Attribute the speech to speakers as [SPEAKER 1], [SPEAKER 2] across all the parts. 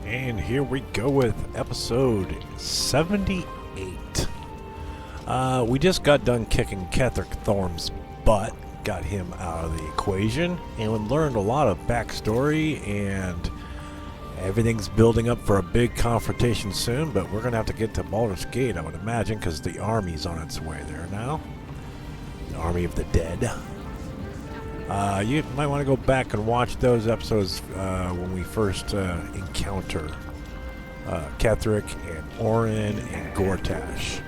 [SPEAKER 1] And here we go with episode 78. We just got done kicking Ketheric Thorm's butt, got him out of the equation, and we learned a lot of backstory, and everything's building up for a big confrontation soon, but we're going to have to get to Baldurs Gate, I would imagine, because the army's on its way there now. The Army of the Dead. You might want to go back and watch those episodes when we first encounter Ketheric and Orin and Gortash.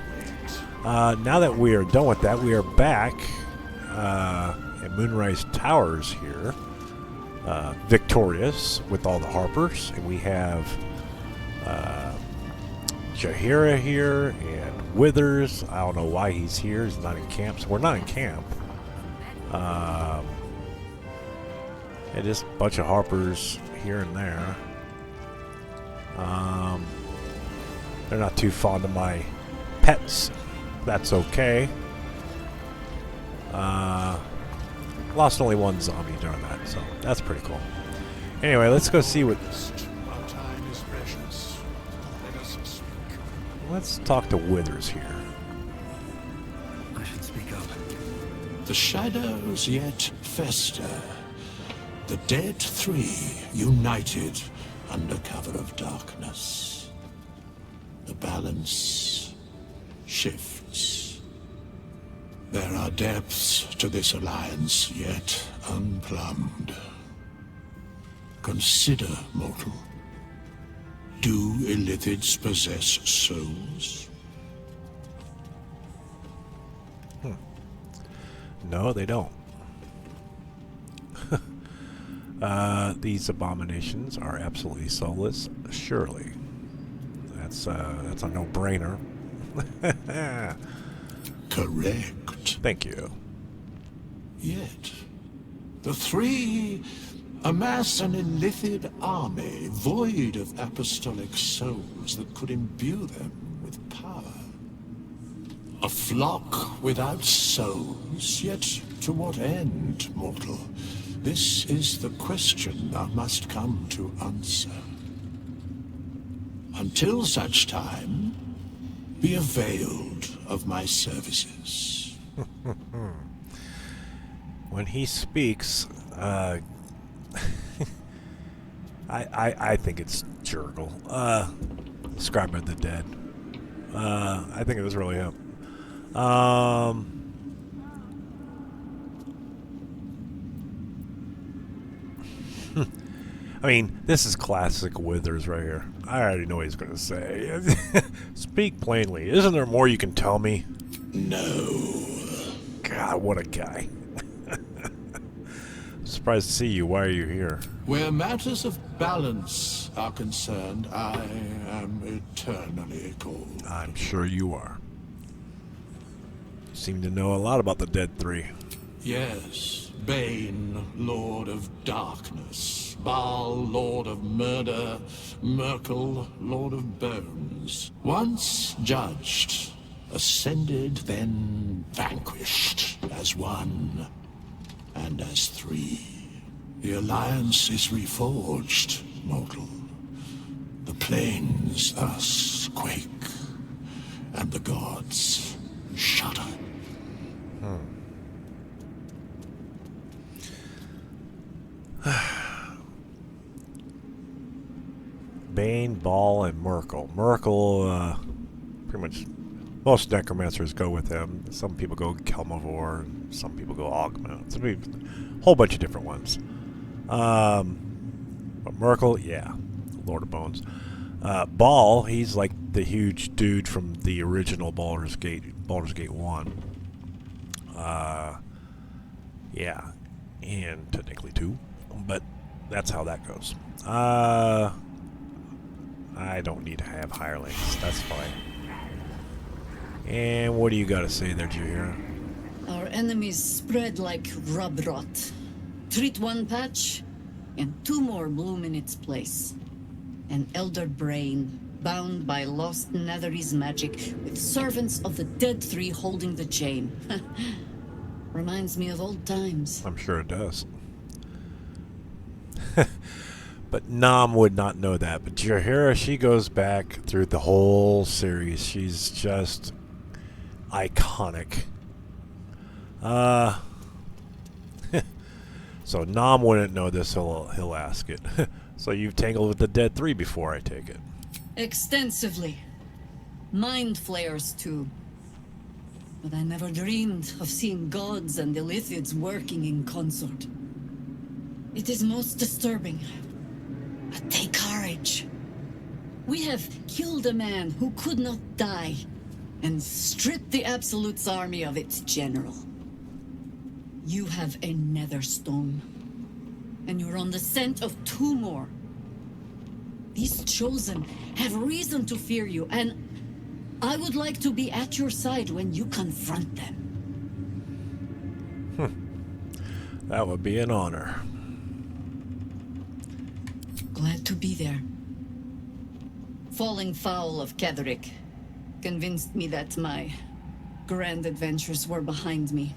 [SPEAKER 1] Now that we are done with that, we are back at Moonrise Towers here, victorious with all the Harpers, and we have Jaheira here and Withers. I don't know why he's here. He's not in camp, so we're not in camp. Yeah, just a bunch of Harpers here and there. They're not too fond of my pets. That's okay. Lost only one zombie during that, so that's pretty cool. Anyway, let's go see what...
[SPEAKER 2] Our time is precious. Let us speak.
[SPEAKER 1] Let's talk to Withers here.
[SPEAKER 3] I should speak up.
[SPEAKER 2] The shadows yet fester. The dead three united under cover of darkness. The balance shifts. There are depths to this alliance yet unplumbed. Consider, mortal. Do illithids possess souls?
[SPEAKER 1] No, they don't. These abominations are absolutely soulless, surely. That's a no-brainer.
[SPEAKER 2] Correct.
[SPEAKER 1] Thank you.
[SPEAKER 2] Yet, the three amass an illithid army void of apostolic souls that could imbue them with power. A flock without souls, yet to what end, mortal? This is the question thou must come to answer. Until such time, be availed of my services.
[SPEAKER 1] When he speaks, I think it's Jurgle. Scribe of the Dead. I think it was really him. I mean, this is classic Withers right here. I already know what he's going to say. Speak plainly. Isn't there more you can tell me?
[SPEAKER 2] No.
[SPEAKER 1] God, what a guy. Surprised to see you. Why are you here?
[SPEAKER 2] Where matters of balance are concerned, I am eternally cold.
[SPEAKER 1] I'm sure you are. You seem to know a lot about the Dead Three.
[SPEAKER 2] Yes, Bane, Lord of Darkness, Baal, Lord of Murder, Merkel, Lord of Bones. Once judged, ascended, then vanquished, as one and as three. The alliance is reforged, mortal. The plains thus quake, and the gods shudder.
[SPEAKER 1] Bane, Baal, and Merkel. Merkel, pretty much, most necromancers go with him. Some people go Kelmavor, and some people go Augment. So a whole bunch of different ones. But Merkel, yeah, Lord of Bones. Baal, he's like the huge dude from the original Baldur's Gate 1. Yeah, and technically 2, but that's how that goes. I don't need to have hirelings. That's fine. And what do you got to say there, Jaheira?
[SPEAKER 4] Our enemies spread like rub rot. Treat one patch, and 2 more bloom in its place. An elder brain, bound by lost Netherese magic, with servants of the Dead Three holding the chain. Reminds me of old times.
[SPEAKER 1] I'm sure it does. But Nam would not know that. But Jaheira, she goes back through the whole series. She's just iconic. So Nam wouldn't know this. He'll ask it. So you've tangled with the Dead Three before, I take it.
[SPEAKER 4] Extensively. Mind flayers, too. But I never dreamed of seeing gods and Illithids working in consort. It is most disturbing. But take courage. We have killed a man who could not die, and stripped the Absolute's army of its general. You have a nether stone, and you're on the scent of 2 more. These Chosen have reason to fear you, and I would like to be at your side when you confront them.
[SPEAKER 1] That would be an honor.
[SPEAKER 4] Glad to be there. Falling foul of Ketherick convinced me that my grand adventures were behind me.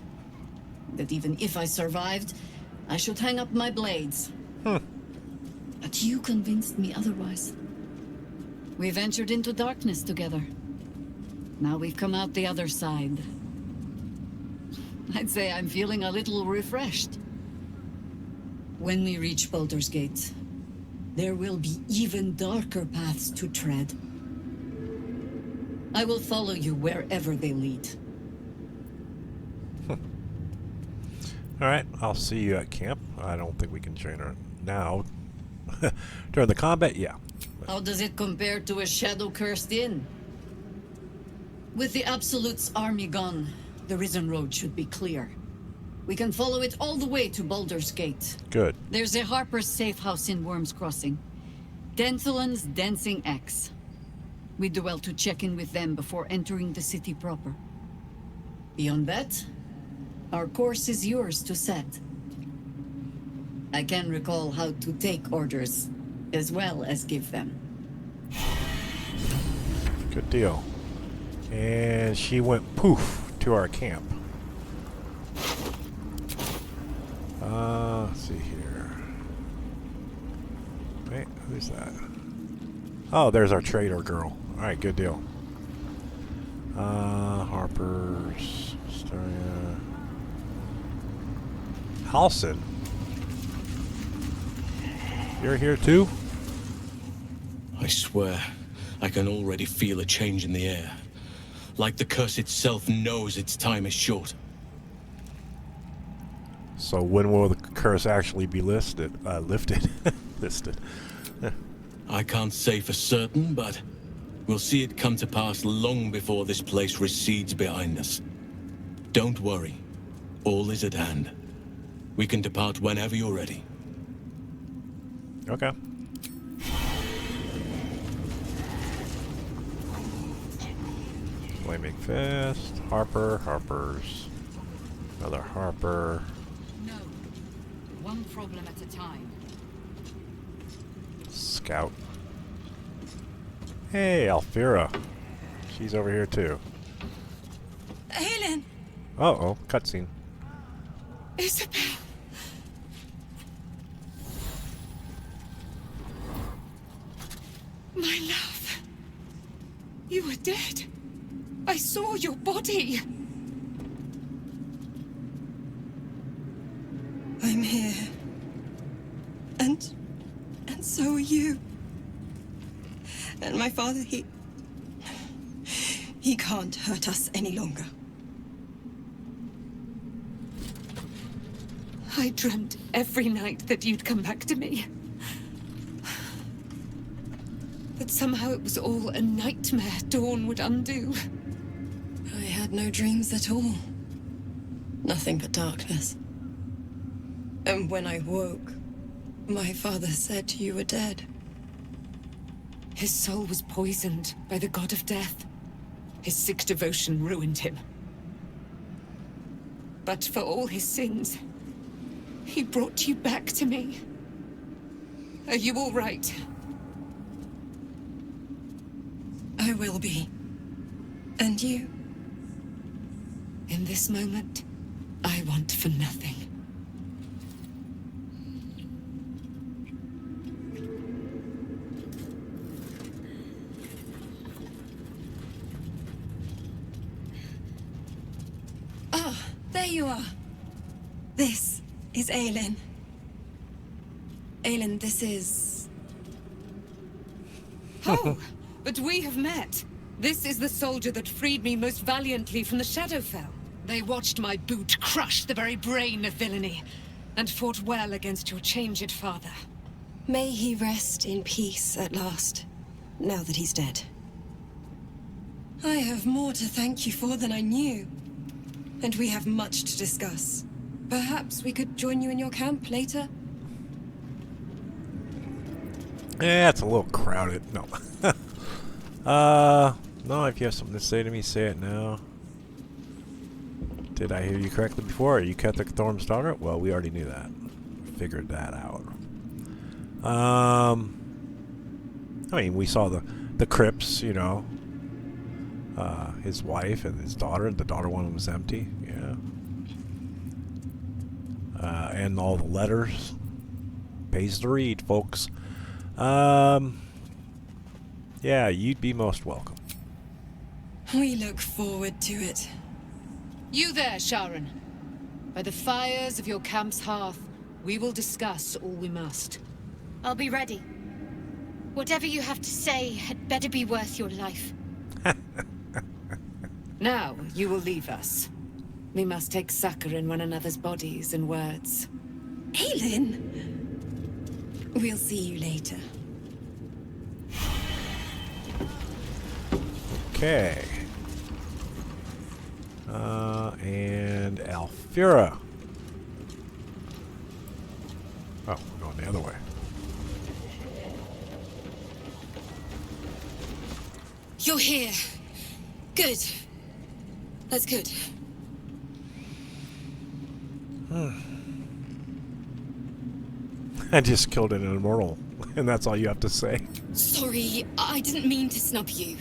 [SPEAKER 4] That even if I survived, I should hang up my blades. But you convinced me otherwise. We ventured into darkness together. Now we've come out the other side. I'd say I'm feeling a little refreshed. When we reach Baldurs Gate, there will be even darker paths to tread. I will follow you wherever they lead.
[SPEAKER 1] Alright, I'll see you at camp. I don't think we can train her now. During the combat, yeah.
[SPEAKER 4] How does it compare to a shadow-cursed inn? With the Absolute's army gone, the Risen Road should be clear. We can follow it all the way to Baldurs Gate.
[SPEAKER 1] Good.
[SPEAKER 4] There's a Harper's safe house in Worm's Crossing. Denthalan's Dancing Axe. We do well to check in with them before entering the city proper. Beyond that, our course is yours to set. I can recall how to take orders, as well as give them.
[SPEAKER 1] Good deal. And she went poof to our camp. Let's see here. Wait, who's that? Oh, there's our trader girl. Alright, good deal. Harper's, Astoria. Halson. You're here too?
[SPEAKER 3] I swear, I can already feel a change in the air. Like the curse itself knows its time is short.
[SPEAKER 1] So when will the curse actually be lifted? Listed.
[SPEAKER 3] I can't say for certain, but we'll see it come to pass long before this place recedes behind us. Don't worry. All is at hand. We can depart whenever you're ready.
[SPEAKER 1] Okay. Flaming Fist, Harper's, another Harper.
[SPEAKER 4] No. One problem at a time.
[SPEAKER 1] Scout. Hey, Alfira. She's over here too.
[SPEAKER 5] Helen!
[SPEAKER 1] Uh-oh, cutscene.
[SPEAKER 5] Isabel! My love. You were dead. I saw your body. I'm here. And so are you. And my father, he can't hurt us any longer. I dreamt every night that you'd come back to me. But somehow it was all a nightmare Dawn would undo.
[SPEAKER 6] I had no dreams at all. Nothing but darkness. And when I woke, my father said you were dead.
[SPEAKER 5] His soul was poisoned by the god of death. His sick devotion ruined him. But for all his sins, he brought you back to me. Are you all right?
[SPEAKER 6] I will be. And you?
[SPEAKER 5] In this moment, I want for nothing.
[SPEAKER 6] There you are. This is Aelin. Aelin, this is...
[SPEAKER 5] Oh, but we have met. This is the soldier that freed me most valiantly from the Shadowfell. They watched my boot crush the very brain of villainy, and fought well against your changed father.
[SPEAKER 6] May he rest in peace at last, now that he's dead. I have more to thank you for than I knew. And we have much to discuss. Perhaps we could join you in your camp later?
[SPEAKER 1] Yeah, it's a little crowded. No. No, if you have something to say to me, say it now. Did I hear you correctly before? Are you Ketheric Thorm's daughter? Well, we already knew that. Figured that out. I mean, we saw the crypts, you know. His wife and his daughter. The daughter one was empty. Yeah. And all the letters. Pays to read, folks. Yeah, you'd be most welcome.
[SPEAKER 6] We look forward to it.
[SPEAKER 5] You there, Sharon. By the fires of your camp's hearth, we will discuss all we must.
[SPEAKER 7] I'll be ready. Whatever you have to say had better be worth your life.
[SPEAKER 5] Now, you will leave us. We must take succor in one another's bodies and words.
[SPEAKER 6] Aelin! We'll see you later.
[SPEAKER 1] Okay. And Alfira. Oh, we're going the other way.
[SPEAKER 6] You're here. Good. That's good.
[SPEAKER 1] I just killed an immortal, and that's all you have to say.
[SPEAKER 6] Sorry, I didn't mean to snub you.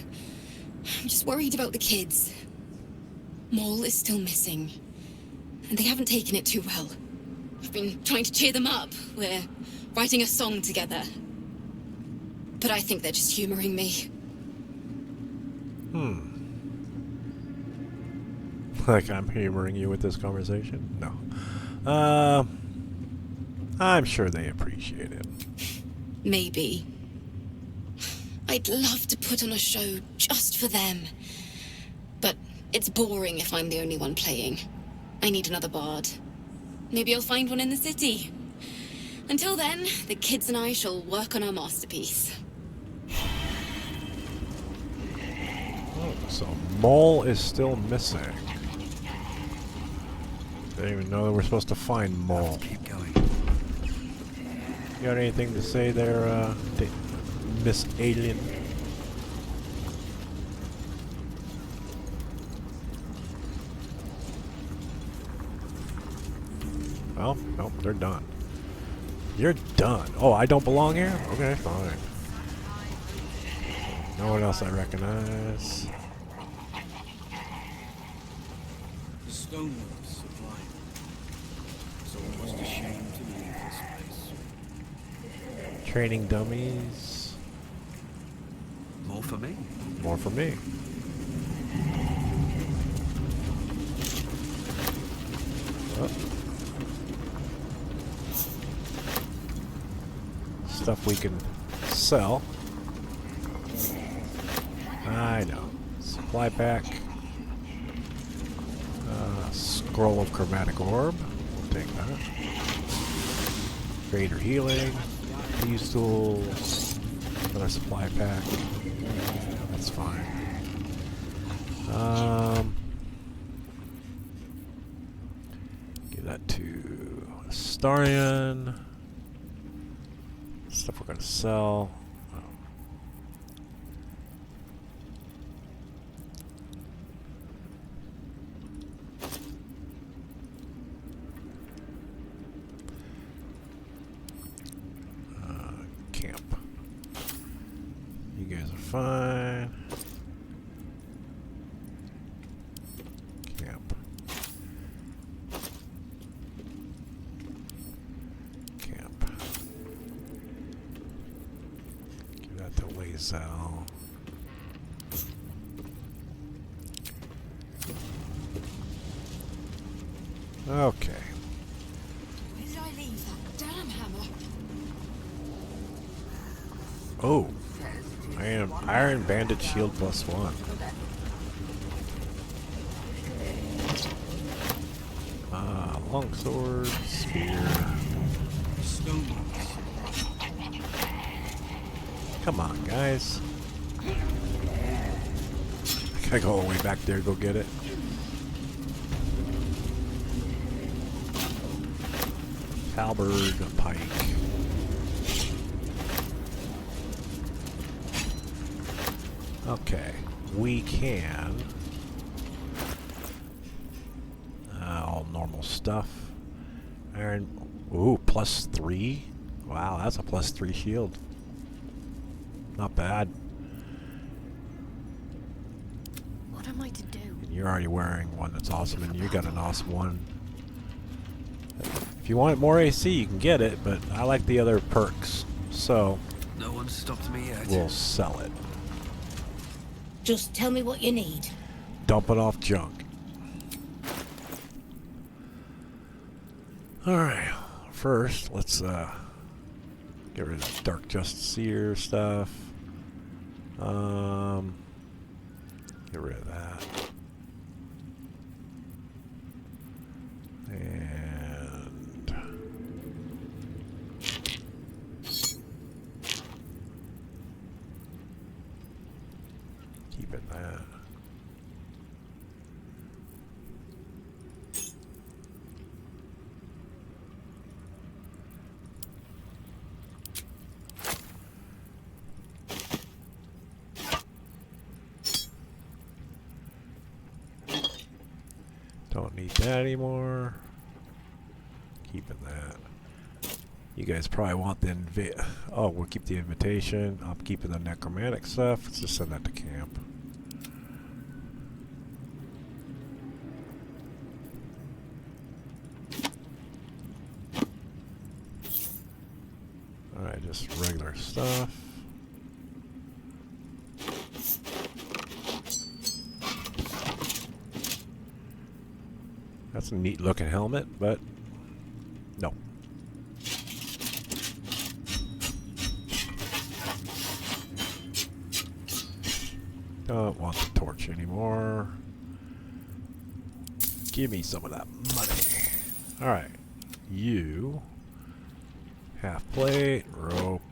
[SPEAKER 6] I'm just worried about the kids. Maul is still missing, and they haven't taken it too well. I've been trying to cheer them up. We're writing a song together. But I think they're just humoring me.
[SPEAKER 1] Like I'm humoring you with this conversation? No. I'm sure they appreciate it.
[SPEAKER 6] Maybe. I'd love to put on a show just for them. But it's boring if I'm the only one playing. I need another bard. Maybe I'll find one in the city. Until then, the kids and I shall work on our masterpiece.
[SPEAKER 1] Oh, so Maul is still missing. Didn't even know that we're supposed to find Maul.
[SPEAKER 8] Keep going.
[SPEAKER 1] You got anything to say there, Miss Alien? Well, nope, they're done. You're done. Oh, I don't belong here? Okay, fine. No one else I recognize.
[SPEAKER 8] The stonework's sublime. So almost ashamed to leave this place.
[SPEAKER 1] Training dummies.
[SPEAKER 8] More for me.
[SPEAKER 1] More for me. Oh. Stuff we can sell. I know. Supply pack. Scroll of chromatic orb. We'll take that. Greater healing. These tools. Another supply pack. That's fine. Give that to Astarion. Stuff we're gonna sell. Camp. You guys are fine. Camp. Camp. Give that to Lazel. Okay.
[SPEAKER 6] Where did I leave that damn hammer?
[SPEAKER 1] Oh. Iron Bandit Shield +1. Longsword, spear.
[SPEAKER 8] Stoneworks.
[SPEAKER 1] Come on, guys. I gotta go all the way back there to go get it. Halberd, pike. Okay, we can. All normal stuff. Iron. Ooh, +3. Wow, that's a +3 shield. Not bad.
[SPEAKER 7] What am I to do?
[SPEAKER 1] And you're already wearing one that's awesome, and you got an awesome one. If you want more AC, you can get it, but I like the other perks, so
[SPEAKER 8] No one stopped me yet.
[SPEAKER 1] we'll sell it.
[SPEAKER 9] Just tell me what you need.
[SPEAKER 1] Dump it off junk. Alright, first, let's get rid of Dark Justiciar stuff. Get rid of that. And keeping that. Don't need that anymore. Keeping that. You guys probably want the oh, we'll keep the invitation. I'm keeping the necromantic stuff. Let's just send that to camp. Alright, just regular stuff. That's a neat looking helmet, but no. Don't want the torch anymore. Give me some of that money. Alright. You. Half plate, rope.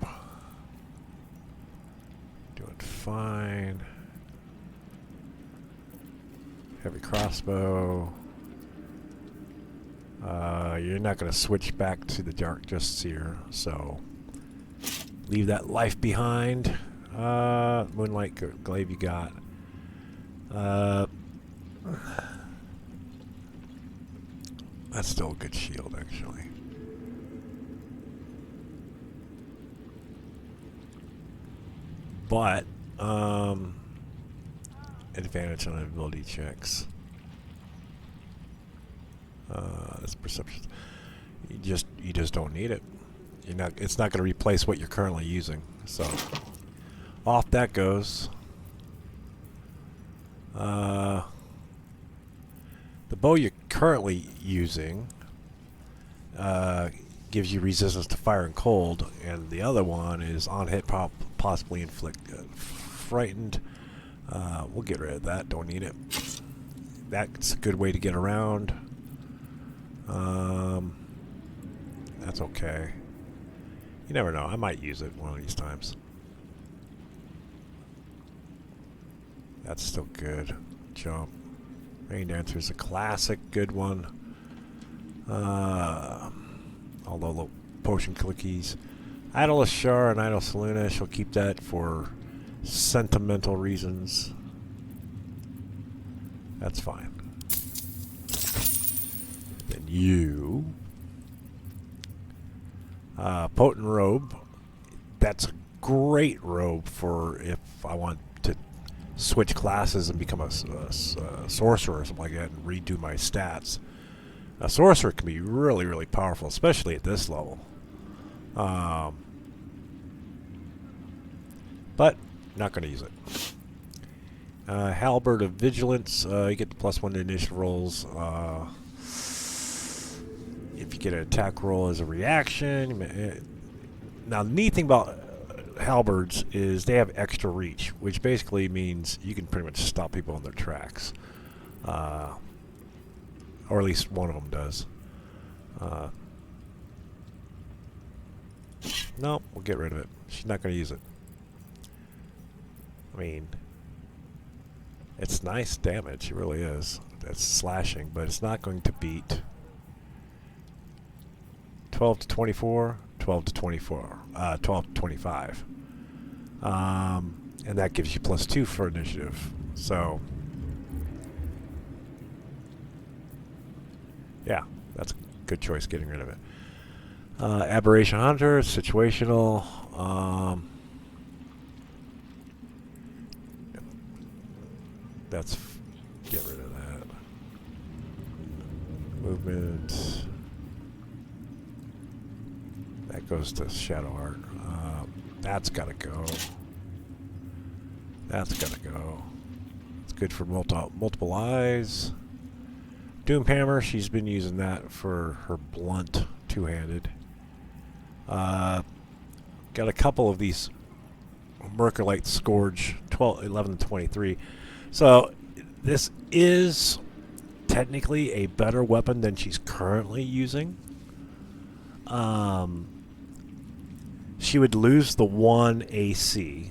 [SPEAKER 1] Doing fine. Heavy crossbow. You're not going to switch back to the Dark Justiciar, so leave that life behind. Moonlight Glaive you got. That's still a good shield, actually. But, advantage on ability checks. This perception. You just don't need it. It's not going to replace what you're currently using. So, off that goes. The bow you're currently using gives you resistance to fire and cold, and the other one is on hit, possibly inflict frightened. We'll get rid of that. Don't need it. That's a good way to get around. That's okay. You never know. I might use it one of these times. That's still good. Jump. Rain Dancer is a classic, good one. Although the potion clickies. Idol Ashar and Idol Seluna, she'll keep that for sentimental reasons. That's fine. Then you. Potent Robe. That's a great robe for if I want to switch classes and become a sorcerer or something like that and redo my stats. A sorcerer can be really, really powerful, especially at this level. But not going to use it. Halberd of Vigilance. You get the +1 to initiative rolls. if you get an attack roll as a reaction. Now, the neat thing about halberds is they have extra reach, which basically means you can pretty much stop people in their tracks. Or at least one of them does. No, we'll get rid of it. She's not going to use it. I mean, it's nice damage. It really is. It's slashing, but it's not going to beat 12 to 24, 12 to 24, 12 to 25. And that gives you +2 for initiative. So, yeah, that's a good choice getting rid of it. Aberration Hunter, situational. Get rid of that. Movement. That goes to Shadow Art. That's gotta go. That's gotta go. It's good for multiple eyes. Doomhammer, she's been using that for her blunt two-handed. Got a couple of these Mercolite Scourge, 11 and 23. So this is technically a better weapon than she's currently using. She would lose the 1 AC,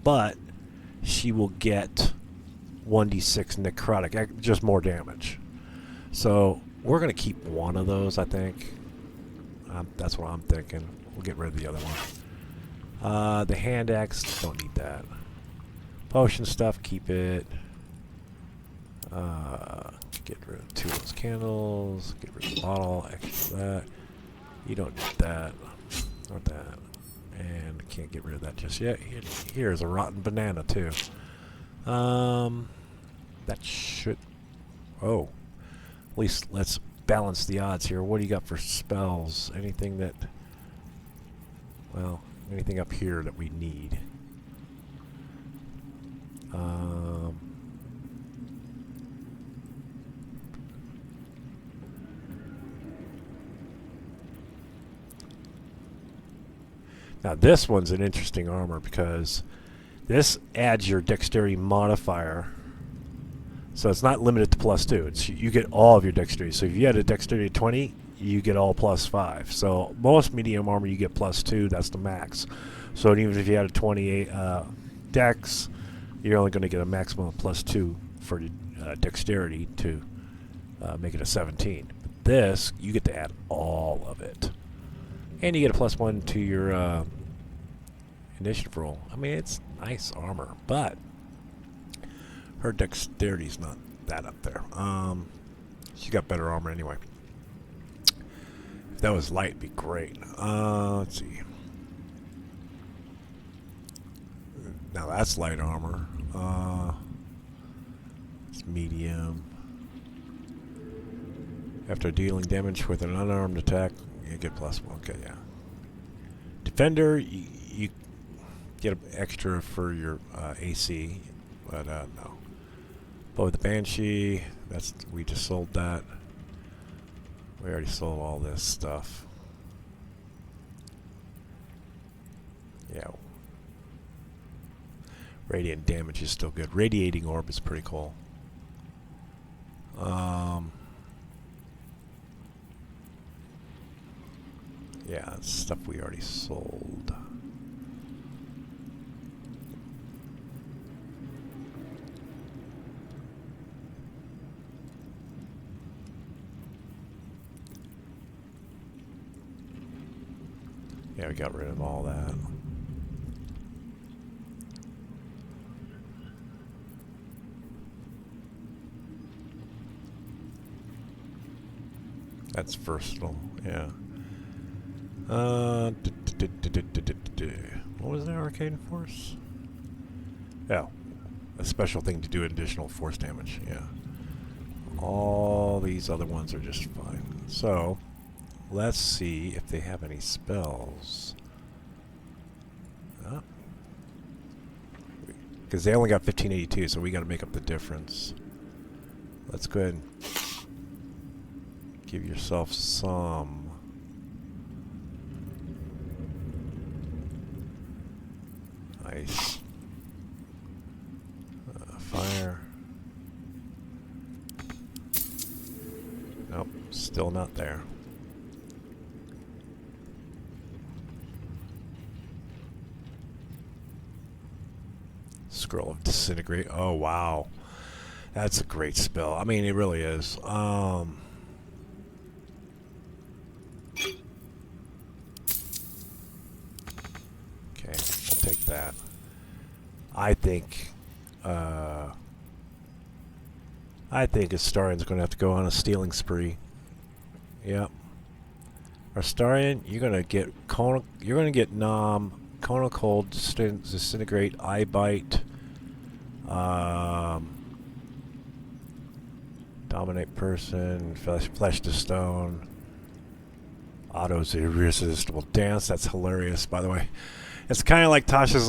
[SPEAKER 1] but she will get 1d6 necrotic, just more damage. So we're going to keep one of those, I think. That's what I'm thinking. We'll get rid of the other one. The hand axe, don't need that. Potion stuff, keep it. Get rid of 2 of those candles. Get rid of the bottle, extra that. You don't need that. Or that. And can't get rid of that just yet. Here's a rotten banana, too. That should... Oh. At least let's balance the odds here. What do you got for spells? Anything that... Well, anything up here that we need? Now this one's an interesting armor because this adds your dexterity modifier. So it's not limited to +2. It's, you get all of your dexterity. So if you had a dexterity of 20, you get all +5. So most medium armor you get +2. That's the max. So even if you had a 28 dex, you're only going to get a maximum of +2 for dexterity to make it a 17. But this, you get to add all of it. And you get a +1 to your initiative roll. I mean, it's nice armor, but her dexterity's not that up there. She got better armor anyway. If that was light, it'd be great. Let's see. Now that's light armor. It's medium. After dealing damage with an unarmed attack, you get +1. Okay, yeah. Defender, you get extra for your AC, but no. But with the Banshee, we just sold that. We already sold all this stuff. Yeah. Radiant damage is still good. Radiating orb is pretty cool. Yeah, that's stuff we already sold. Yeah, we got rid of all that. That's versatile, yeah. What was that, Arcane Force? Oh, a special thing to do additional force damage, yeah. All these other ones are just fine. So, let's see if they have any spells. Because they only got 1582, so we got to make up the difference. Let's go ahead and give yourself some. Ice. Fire. Nope, still not there. Scroll of Disintegrate. Oh, wow. That's a great spell. I mean, it really is. Okay, we'll take that. I think Astarian's going to have to go on a stealing spree. Yep. Astarian, you're going to get Nom, Conal Cold, Disintegrate, Eye Bite, Dominate Person, Flesh to Stone, Otto's Irresistible Dance. That's hilarious, by the way. It's kind of like Tasha's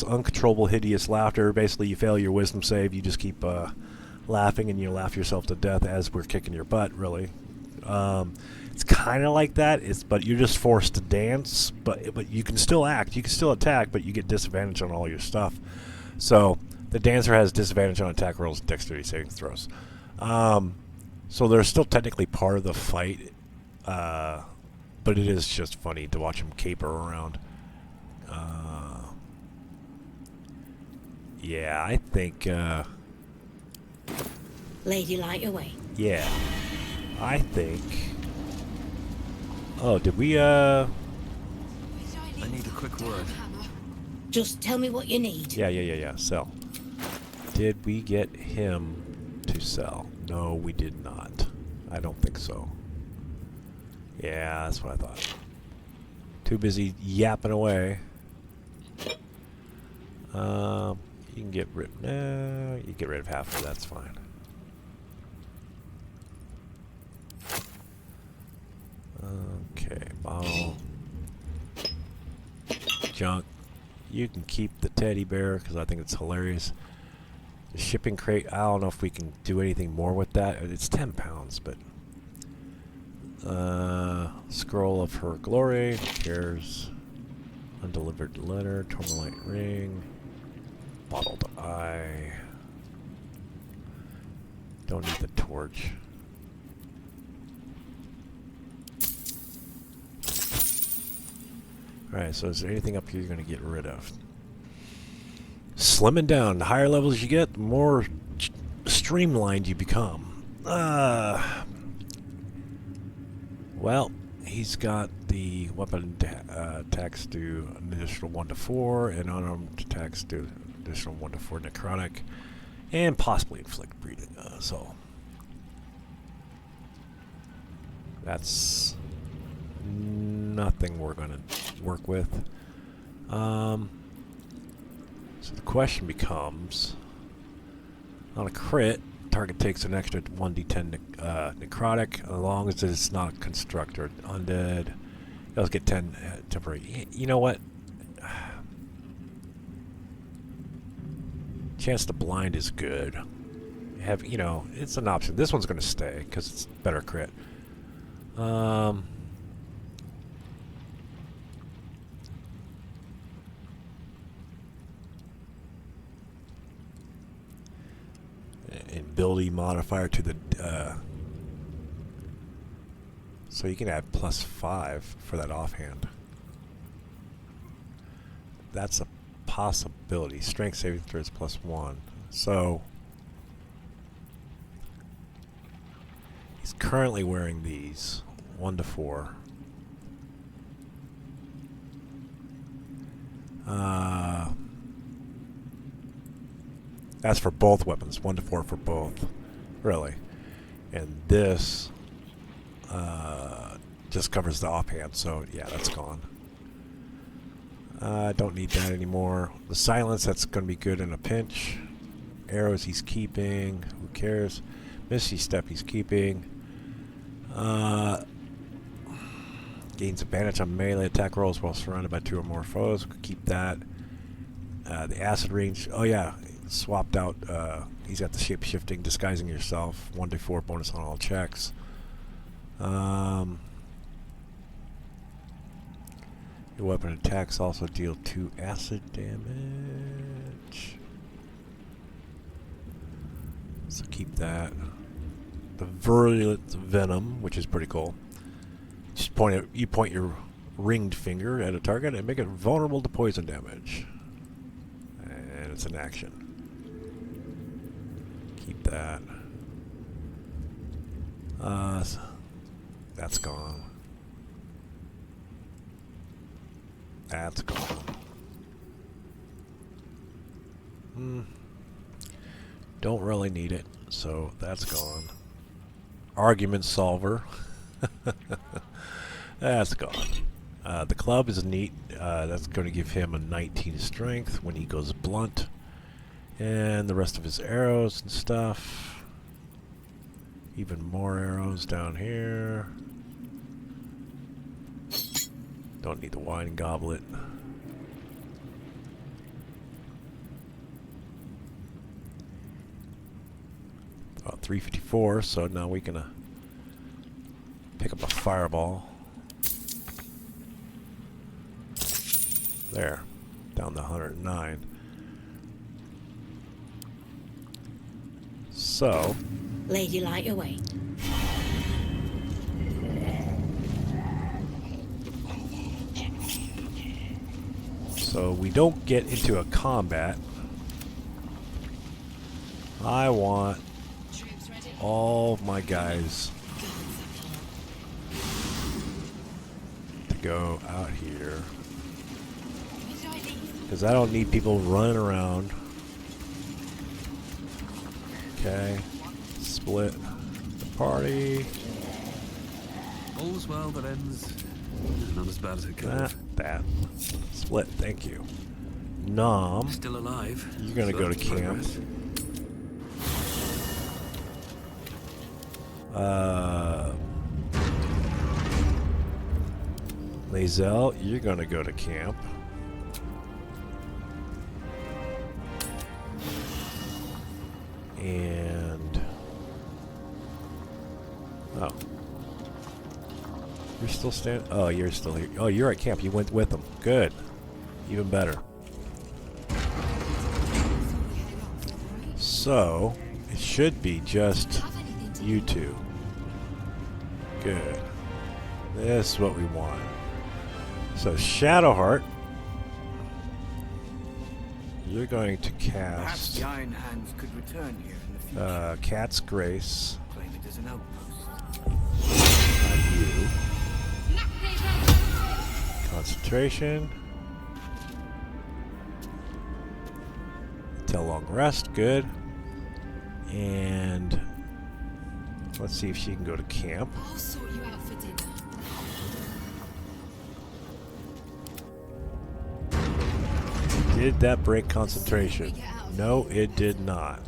[SPEAKER 1] uncontrollable hideous laughter. Basically, you fail your wisdom save, you just keep laughing, and you laugh yourself to death as we're kicking your butt, really. It's kind of like that, but you're just forced to dance, but you can still act, you can still attack, but you get disadvantage on all your stuff. So the dancer has disadvantage on attack rolls and dexterity saving throws. So they're still technically part of the fight, but it is just funny to watch him caper around. Yeah, I think...
[SPEAKER 9] Lady, light away.
[SPEAKER 1] Yeah, I think... Oh, did we,
[SPEAKER 8] I need a quick word.
[SPEAKER 9] Just tell me what you need.
[SPEAKER 1] Yeah. Sell. Did we get him to sell? No, we did not. I don't think so. Yeah, that's what I thought. Too busy yapping away. You can get rid... you get rid of half of it, that's fine. Okay, bottle. Junk. You can keep the teddy bear because I think it's hilarious. The shipping crate, I don't know if we can do anything more with that. It's 10 pounds, but... Scroll of Her Glory. Who cares? Undelivered letter. Tourmaline ring. Bottled eye. Don't need the torch. Alright, so is there anything up here you're going to get rid of? Slimming down. The higher levels you get, the more streamlined you become. Well, he's got the weapon attacks do an additional 1 to 4, and unarmed attacks do an additional 1 to 4 necrotic, and possibly inflict bleeding. So that's nothing we're going to work with. So the question becomes, on a crit, target takes an extra 1d10 necrotic, as long as it's not a construct or undead. You'll get 10 temporary. You know what? Chance to blind is good. It's an option. This one's going to stay because it's better crit. Ability modifier to the so you can add +5 for that offhand. That's a possibility. Strength saving throws +1. So he's currently wearing these 1 to 4. That's for both weapons, 1 to 4 for both, really. And this just covers the offhand, so yeah, that's gone. Don't need that anymore. The silence, that's going to be good in a pinch. Arrows he's keeping, who cares? Misty Step he's keeping. Gains advantage on melee attack rolls while surrounded by 2 or more foes. We'll keep that. The acid range, oh yeah. swapped out. He's got the shape shifting, disguising yourself. 1d4 bonus on all checks. Your weapon attacks also deal 2 acid damage. So keep that. The virulent venom, which is pretty cool. Just you point your ringed finger at a target and make it vulnerable to poison damage. And it's an action. Keep that. That's gone. That's gone. Don't really need it, so that's gone. Argument solver. That's gone. The club is neat. That's going to give him a 19 strength when he goes blunt. And the rest of his arrows and stuff. Even more arrows down here. Don't need the wine goblet. 354, so now we can pick up a fireball. There, down to 109. So,
[SPEAKER 9] Lady, light your way.
[SPEAKER 1] so we don't get into a combat. I want all of my guys to go out here, because I don't need people running around. Okay, split the party.
[SPEAKER 8] All's well that ends not as bad as it could
[SPEAKER 1] That,
[SPEAKER 8] have.
[SPEAKER 1] that. Split, thank you. Nom,
[SPEAKER 8] Still alive.
[SPEAKER 1] you're gonna
[SPEAKER 8] So
[SPEAKER 1] go to
[SPEAKER 8] that's
[SPEAKER 1] camp.
[SPEAKER 8] progress.
[SPEAKER 1] Lae'zel, you're gonna go to camp. And oh, you're still standing. Oh, you're still here. Oh, you're at camp. You went with them. Good, even better. So it should be just you two. Good. This is what we want. So Shadowheart, you're going to
[SPEAKER 10] Perhaps
[SPEAKER 1] cast
[SPEAKER 10] the Iron Hands could return here in the future.
[SPEAKER 1] Cat's Grace
[SPEAKER 10] Claim it as an outpost.
[SPEAKER 1] on you. Concentration. Till long rest, good. And let's see if she can go to camp.
[SPEAKER 6] I'll sort you out for dinner.
[SPEAKER 1] Did that break concentration? No, it did not.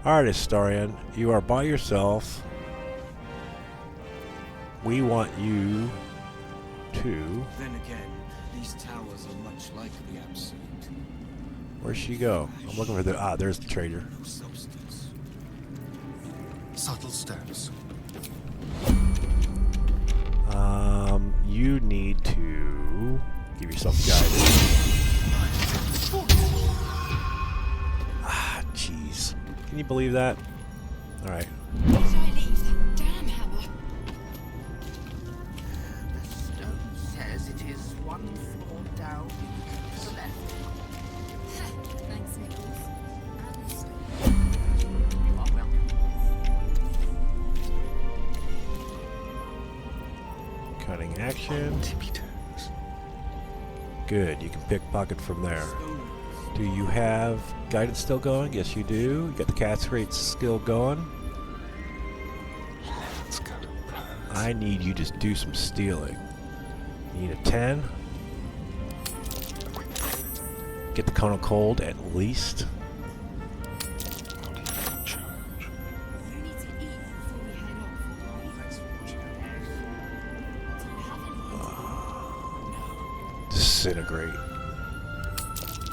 [SPEAKER 1] Alright, Astarion, you are by yourself. We want you to...
[SPEAKER 10] Then again, these towers are much like the Absolute.
[SPEAKER 1] Where'd she go? I'm looking for the... Ah, there's the trader.
[SPEAKER 2] No substance. Subtle steps.
[SPEAKER 1] You need to give yourself guidance. Ah, jeez. Can you believe that? Alright.
[SPEAKER 6] Did I leave that damn hammer?
[SPEAKER 10] The stone says it is one floor down to the left.
[SPEAKER 6] Thanks, Nichols. And the stone.
[SPEAKER 10] You are welcome.
[SPEAKER 1] Cutting action. Good, you can pickpocket from there. Do you have guidance still going? Yes, you do. You got the cat's rate skill going.
[SPEAKER 2] Let's go to plans.
[SPEAKER 1] I need you to do some stealing. You need a 10. Get the cone of cold at least.
[SPEAKER 2] Charge.
[SPEAKER 6] You need to eat before we head off.
[SPEAKER 2] Thanks for watching.
[SPEAKER 6] Do you have any?
[SPEAKER 1] Disintegrate.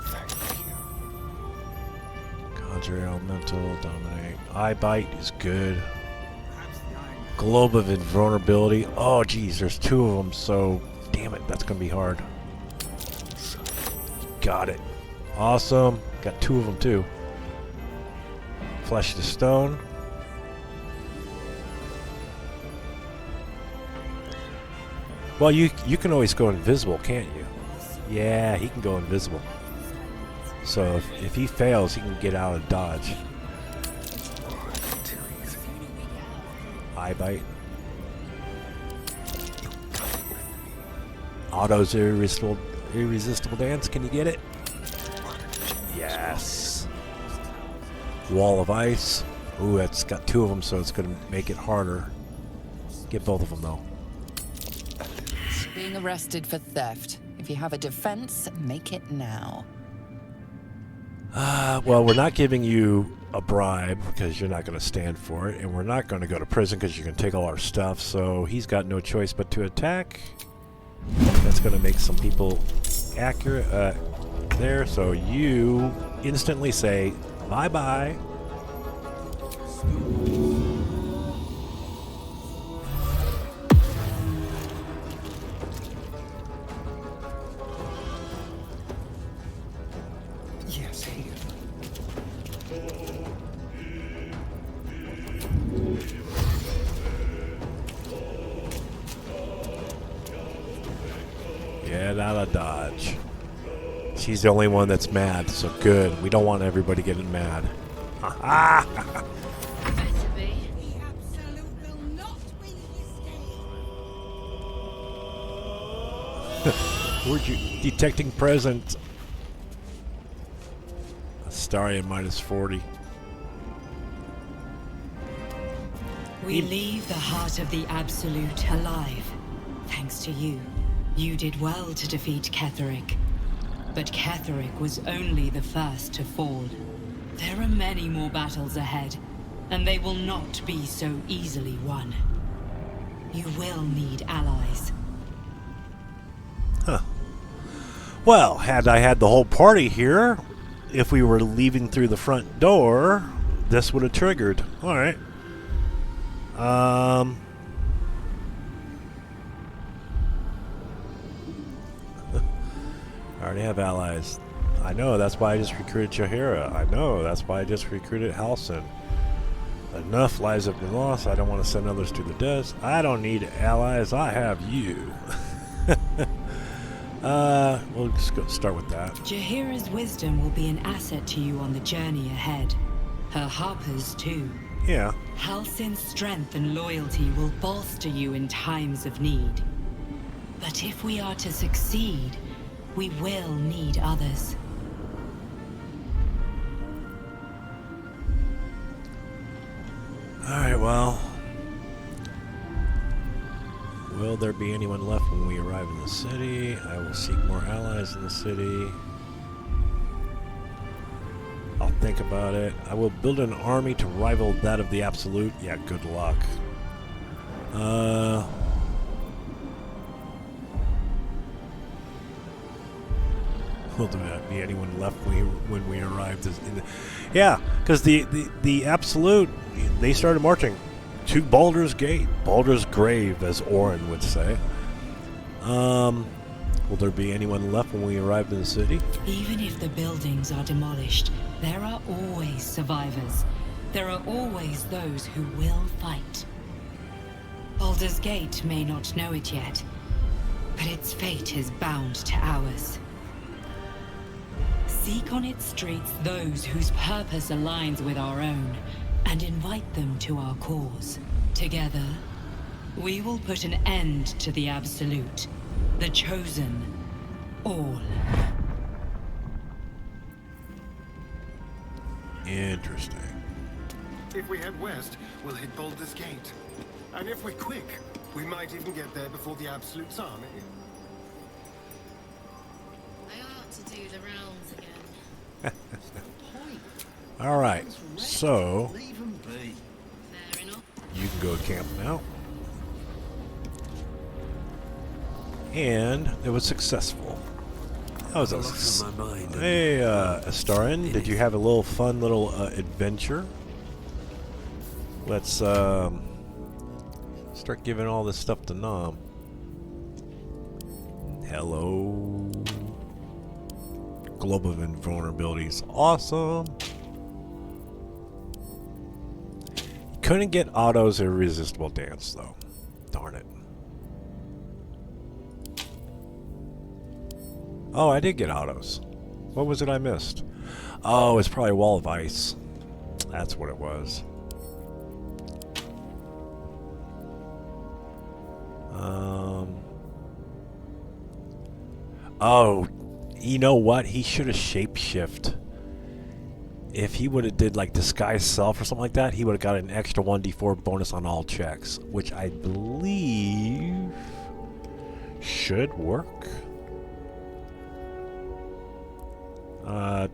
[SPEAKER 2] Thank you.
[SPEAKER 1] Conjure Elemental, Dominate. Eye Bite is good. Globe of Invulnerability. Oh, geez, there's two of them, so damn it, that's going to be hard. Got it. Awesome. Got two of them, too. Flesh to Stone. Well, you can always go invisible, can't you? Yeah, he can go invisible. So if he fails, he can get out of dodge. Eye Bite. Otto's irresistible dance. Can you get it? Yes. Wall of Ice. Ooh, it's got two of them, so it's going to make it harder. Get both of them, though.
[SPEAKER 11] Being arrested for theft. If you have a defense, make it now.
[SPEAKER 1] Well, we're not giving you a bribe because you're not going to stand for it, and we're not going to go to prison because you're going to take all our stuff, so he's got no choice but to attack. That's going to make some people accurate there, so you instantly say bye-bye. Get out of dodge. She's the only one that's mad, so good. We don't want everybody getting mad. Where'd you detecting present? Astarion minus 40.
[SPEAKER 12] We leave the heart of the Absolute alive, thanks to you. You did well to defeat Ketheric. But Ketheric was only the first to fall. There are many more battles ahead, and they will not be so easily won. You will need allies.
[SPEAKER 1] Huh. Well, had I had the whole party here, if we were leaving through the front door, this would have triggered. Alright. I already have allies. I know, that's why I just recruited Jaheira. I know, that's why I just recruited Halsin. Enough lives have been lost. I don't want to send others to the dust. I don't need allies. I have you. We'll just go start with that.
[SPEAKER 12] Jaheira's wisdom will be an asset to you on the journey ahead. Her harpers, too.
[SPEAKER 1] Yeah.
[SPEAKER 12] Halsin's strength and loyalty will bolster you in times of need. But if we are to succeed, we will need others.
[SPEAKER 1] Alright, well. Will there be anyone left when we arrive in the city? I will seek more allies in the city. I'll think about it. I will build an army to rival that of the Absolute. Yeah, good luck. Will there be anyone left when we arrived? Yeah, because the Absolute, they started marching to Baldurs Gate. Baldur's Grave, as Orin would say. Will there be anyone left when we arrived in the city?
[SPEAKER 12] Even if the buildings are demolished, there are always survivors. There are always those who will fight. Baldur's Gate may not know it yet, but its fate is bound to ours. Seek on its streets those whose purpose aligns with our own, and invite them to our cause. Together, we will put an end to the Absolute, the Chosen, all.
[SPEAKER 1] Interesting.
[SPEAKER 13] If we head west, we'll hit Baldur's Gate. And if we're quick, we might even get there before the Absolute's army.
[SPEAKER 6] I ought to do the rounds again.
[SPEAKER 1] Alright, so
[SPEAKER 6] Fair enough.
[SPEAKER 1] you can go to camp now. And it was successful. That was
[SPEAKER 8] a lot on my mind.
[SPEAKER 1] Hey, Astarin, did you have a little fun little adventure? Let's start giving all this stuff to Nom. Hello. Globe of Invulnerabilities. Awesome. Couldn't get Otto's Irresistible Dance, though. Darn it. Oh, I did get Otto's. What was it I missed? Oh, it's probably a Wall of Ice. That's what it was. Oh, you know what? He should have shapeshift. If he would have did like disguise self or something like that, he would have got an extra 1d4 bonus on all checks, which I believe should work.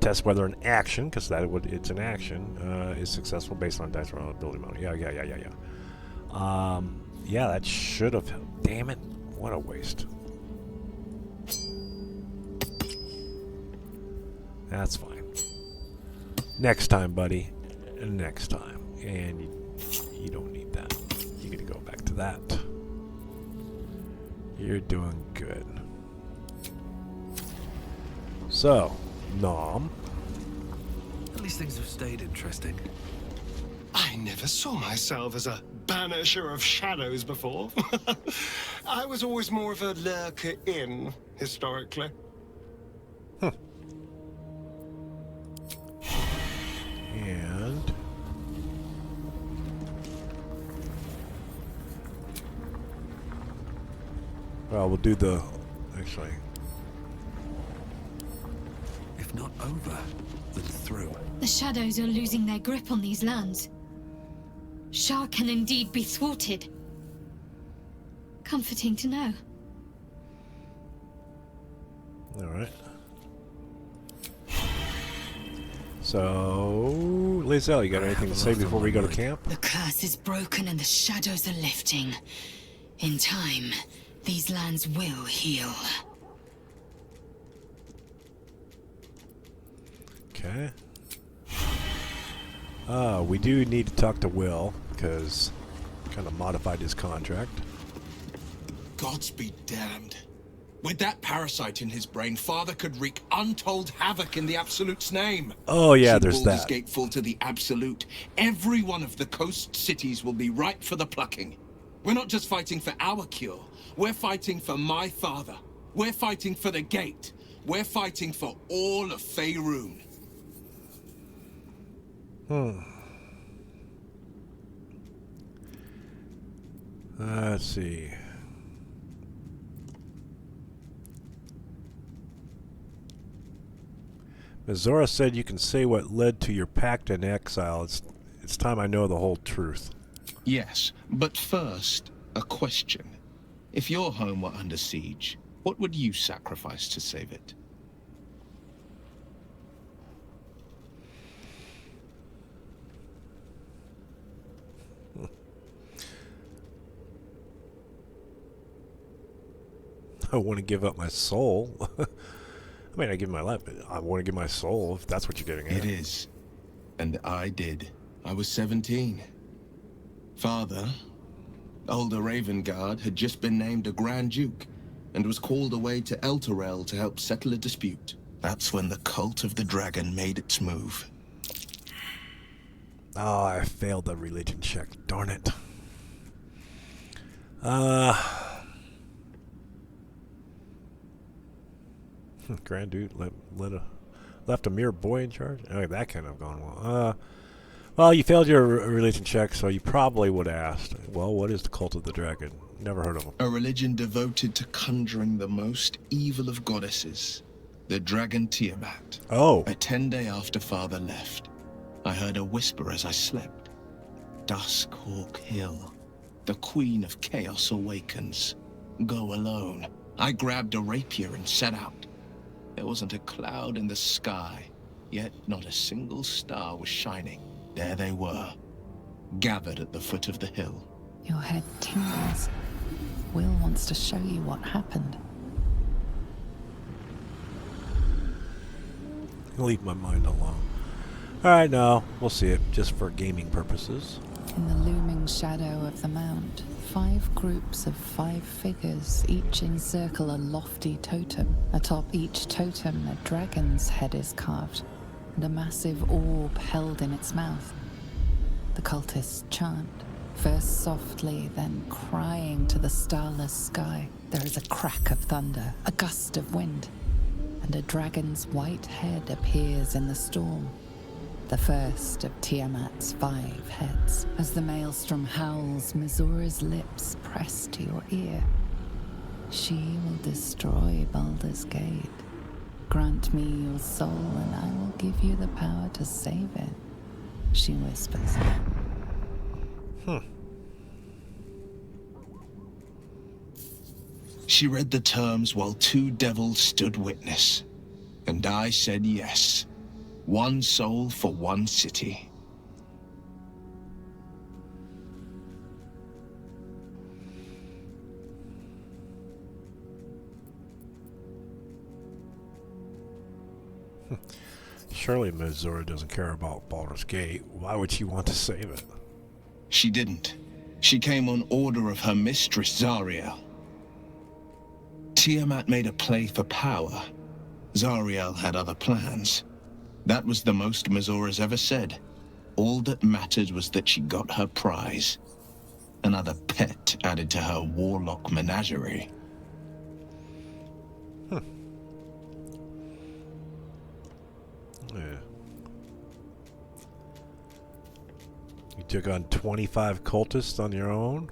[SPEAKER 1] Test whether an action, because it's an action, is successful based on dice roll ability mode. Yeah. Yeah, that should have. Damn it! What a waste. That's fine. Next time, buddy. Next time. And you don't need that. You get to go back to that. You're doing good. So, Nom.
[SPEAKER 8] At least things have stayed interesting.
[SPEAKER 13] I never saw myself as a banisher of shadows before. I was always more of a lurker in, historically.
[SPEAKER 1] And well, we'll do the actually.
[SPEAKER 8] If not over, then through.
[SPEAKER 7] The shadows are losing their grip on these lands. Shah can indeed be thwarted. Comforting to know.
[SPEAKER 1] All right. So, Lizelle, you got anything to say before we go to camp?
[SPEAKER 4] The curse is broken and the shadows are lifting. In time, these lands will heal.
[SPEAKER 1] Okay. We do need to talk to Will, because kind of modified his contract.
[SPEAKER 14] Gods be damned. With that parasite in his brain, Father could wreak untold havoc in the Absolute's name.
[SPEAKER 1] Oh yeah,
[SPEAKER 14] Should
[SPEAKER 1] there's
[SPEAKER 14] Baldur's
[SPEAKER 1] that.
[SPEAKER 14] Gate fall to the Absolute, every one of the coast cities will be ripe for the plucking. We're not just fighting for our cure. We're fighting for my father. We're fighting for the Gate. We're fighting for all of Faerun.
[SPEAKER 1] Let's see. Mizora said you can say what led to your pact in exile. It's time I know the whole truth.
[SPEAKER 14] Yes, but first, a question. If your home were under siege, what would you sacrifice to save it?
[SPEAKER 1] I want to give up my soul. I mean, I give my life, but I want to give my soul, if that's what you're getting at.
[SPEAKER 14] It is. And I did. I was 17. Father, older Ravengard, had just been named a Grand Duke and was called away to Elturel to help settle a dispute. That's when the cult of the dragon made its move.
[SPEAKER 1] Oh, I failed the religion check. Darn it. Grand Duke left a mere boy in charge? Oh, that can't have gone well. Well, you failed your religion check, so you probably would have asked, well, what is the cult of the dragon? Never heard of them.
[SPEAKER 14] A religion devoted to conjuring the most evil of goddesses, the dragon Tiamat.
[SPEAKER 1] Oh.
[SPEAKER 14] A 10-day after Father left, I heard a whisper as I slept. Duskhawk Hill. The Queen of Chaos awakens. Go alone. I grabbed a rapier and set out. There wasn't a cloud in the sky, yet not a single star was shining. There they were, gathered at the foot of the hill.
[SPEAKER 11] Your head tingles. Will wants to show you what happened.
[SPEAKER 1] Leave my mind alone. Alright, no, we'll see it, just for gaming purposes.
[SPEAKER 11] In the looming shadow of the mound, 5 groups of 5 figures each encircle a lofty totem. Atop each totem, a dragon's head is carved, and a massive orb held in its mouth. The cultists chant, first softly, then crying to the starless sky. There is a crack of thunder, a gust of wind, and a dragon's white head appears in the storm. The first of Tiamat's 5 heads. As the maelstrom howls, Missoura's lips press to your ear. She will destroy Baldurs Gate. Grant me your soul, and I will give you the power to save it, she whispers.
[SPEAKER 14] She read the terms while 2 devils stood witness, and I said yes. 1 soul for 1 city.
[SPEAKER 1] Surely Missouri doesn't care about Baldur's Gate. Why would she want to save it?
[SPEAKER 14] She didn't. She came on order of her mistress, Zariel. Tiamat made a play for power. Zariel had other plans. That was the most Missoura's ever said. All that mattered was that she got her prize. Another pet added to her warlock menagerie.
[SPEAKER 1] Yeah. You took on 25 cultists on your own?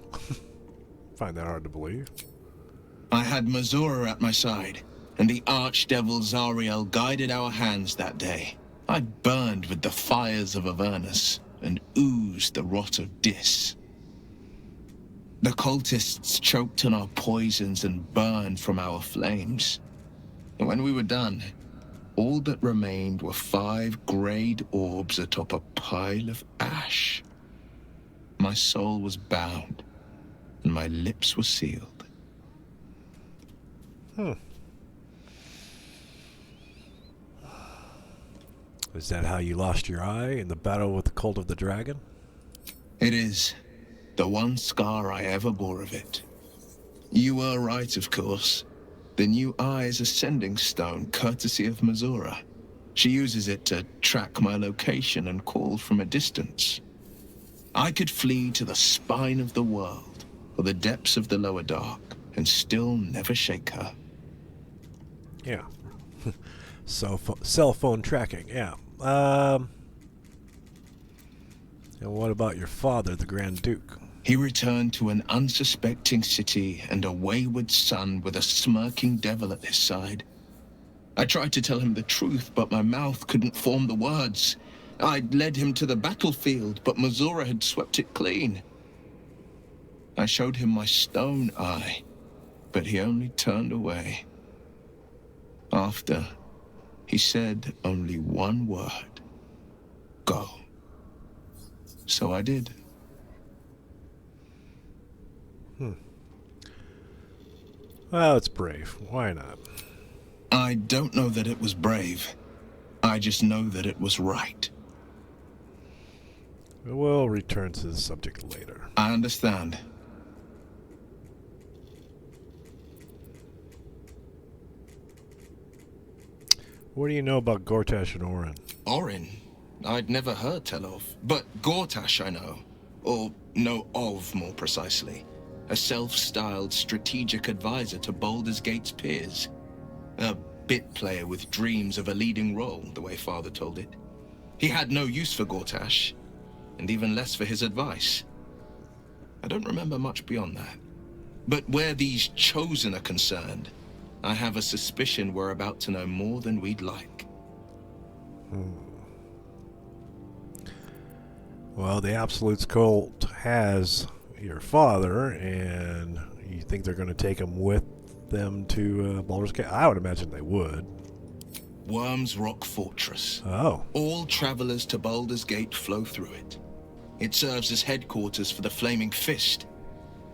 [SPEAKER 1] Find that hard to believe.
[SPEAKER 14] I had Missoura at my side, and the archdevil Zariel guided our hands that day. I burned with the fires of Avernus, and oozed the rot of Dis. The cultists choked on our poisons and burned from our flames. And when we were done, all that remained were 5 grayed orbs atop a pile of ash. My soul was bound, and my lips were sealed.
[SPEAKER 1] Is that how you lost your eye in the battle with the Cult of the Dragon?
[SPEAKER 14] It is. The one scar I ever bore of it. You were right, of course. The new eye is a sending stone, courtesy of Missoura. She uses it to track my location and call from a distance. I could flee to the spine of the world, or the depths of the lower dark, and still never shake her.
[SPEAKER 1] Yeah. Cell phone tracking, yeah. And what about your father, the Grand Duke?
[SPEAKER 14] He returned to an unsuspecting city and a wayward son with a smirking devil at his side. I tried to tell him the truth, but my mouth couldn't form the words. I'd led him to the battlefield, but Missoura had swept it clean. I showed him my stone eye, but he only turned away. After, he said only one word. Go. So I did.
[SPEAKER 1] Well, it's brave. Why not?
[SPEAKER 14] I don't know that it was brave. I just know that it was right.
[SPEAKER 1] We'll return to the subject later.
[SPEAKER 14] I understand.
[SPEAKER 1] What do you know about Gortash and Orin?
[SPEAKER 14] Orin? I'd never heard tell of. But Gortash I know. Or know of, more precisely. A self-styled strategic advisor to Baldurs Gate's peers. A bit player with dreams of a leading role, the way Father told it. He had no use for Gortash, and even less for his advice. I don't remember much beyond that. But where these Chosen are concerned, I have a suspicion we're about to know more than we'd like.
[SPEAKER 1] Well, the Absolute's cult has your father, and you think they're going to take him with them to Baldur's Gate? I would imagine they would.
[SPEAKER 14] Worm's Rock Fortress.
[SPEAKER 1] Oh.
[SPEAKER 14] All travelers to Baldur's Gate flow through it. It serves as headquarters for the Flaming Fist,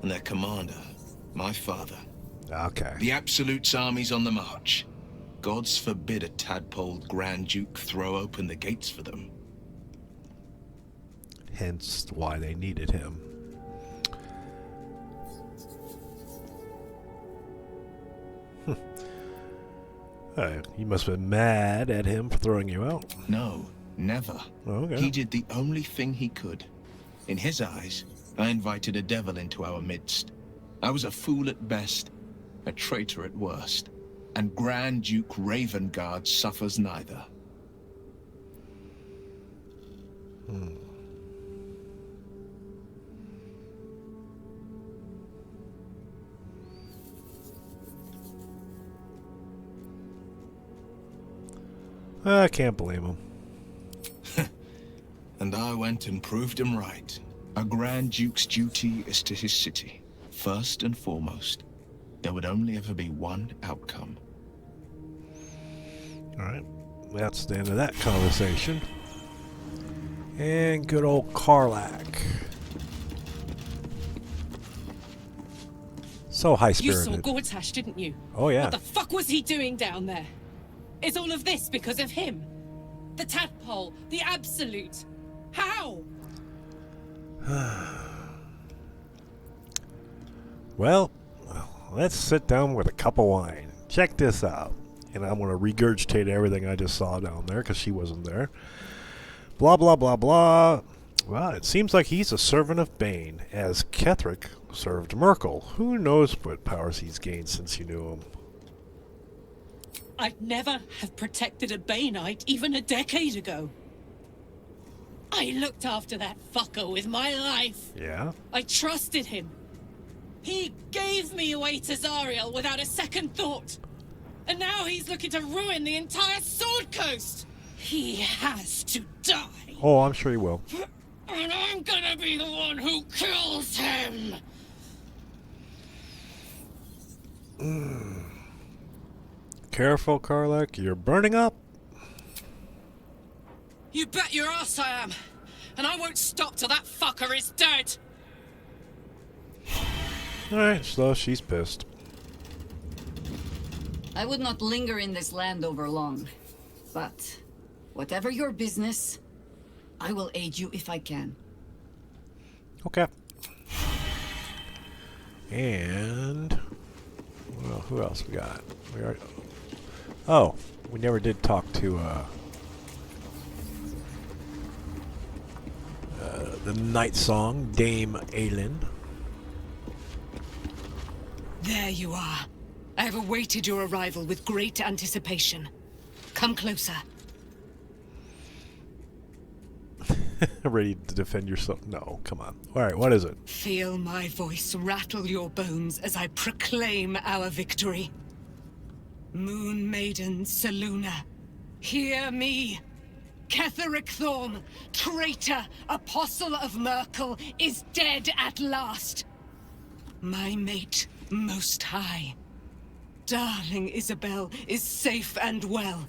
[SPEAKER 14] and their commander, my father.
[SPEAKER 1] Okay.
[SPEAKER 14] The Absolute's army's on the march. Gods forbid a tadpole Grand Duke throw open the gates for them.
[SPEAKER 1] Hence why they needed him. You must have been mad at him for throwing you out.
[SPEAKER 14] No, never.
[SPEAKER 1] Okay.
[SPEAKER 14] He did the only thing he could. In his eyes, I invited a devil into our midst. I was a fool at best, a traitor at worst. And Grand Duke Ravengard suffers neither.
[SPEAKER 1] I can't blame him.
[SPEAKER 14] And I went and proved him right. A Grand Duke's duty is to his city. First and foremost, there would only ever be one outcome.
[SPEAKER 1] Alright, that's the end of that conversation. And good old Karlach. So high-spirited.
[SPEAKER 15] You saw Gortash, didn't you?
[SPEAKER 1] Oh, yeah.
[SPEAKER 15] What the fuck was he doing down there? Is all of this because of him? The tadpole, the absolute. How?
[SPEAKER 1] Well, let's sit down with a cup of wine. Check this out. And I'm going to regurgitate everything I just saw down there because she wasn't there. Blah, blah, blah, blah. Well, it seems like he's a servant of Bane, as Ketheric served Merkel. Who knows what powers he's gained since you knew him?
[SPEAKER 15] I'd never have protected a Baneite even a decade ago. I looked after that fucker with my life.
[SPEAKER 1] Yeah?
[SPEAKER 15] I trusted him. He gave me away to Zariel without a second thought. And now he's looking to ruin the entire Sword Coast. He has to die.
[SPEAKER 1] Oh, I'm sure he will.
[SPEAKER 15] And I'm gonna be the one who kills him.
[SPEAKER 1] Careful, Karlach. You're burning up.
[SPEAKER 15] You bet your ass I am. And I won't stop till that fucker is dead.
[SPEAKER 1] Alright, so she's pissed.
[SPEAKER 4] I would not linger in this land over long. But whatever your business, I will aid you if I can.
[SPEAKER 1] Okay. And well, who else we got? We never did talk to the Night Song, Dame Aelin.
[SPEAKER 5] There you are. I have awaited your arrival with great anticipation. Come closer.
[SPEAKER 1] Ready to defend yourself? No, come on. Alright, what is it?
[SPEAKER 5] Feel my voice rattle your bones as I proclaim our victory. Moon Maiden Selûne, hear me. Ketheric Thorm, traitor, apostle of Merkel, is dead at last. My mate, Most High. Darling Isabel is safe and well.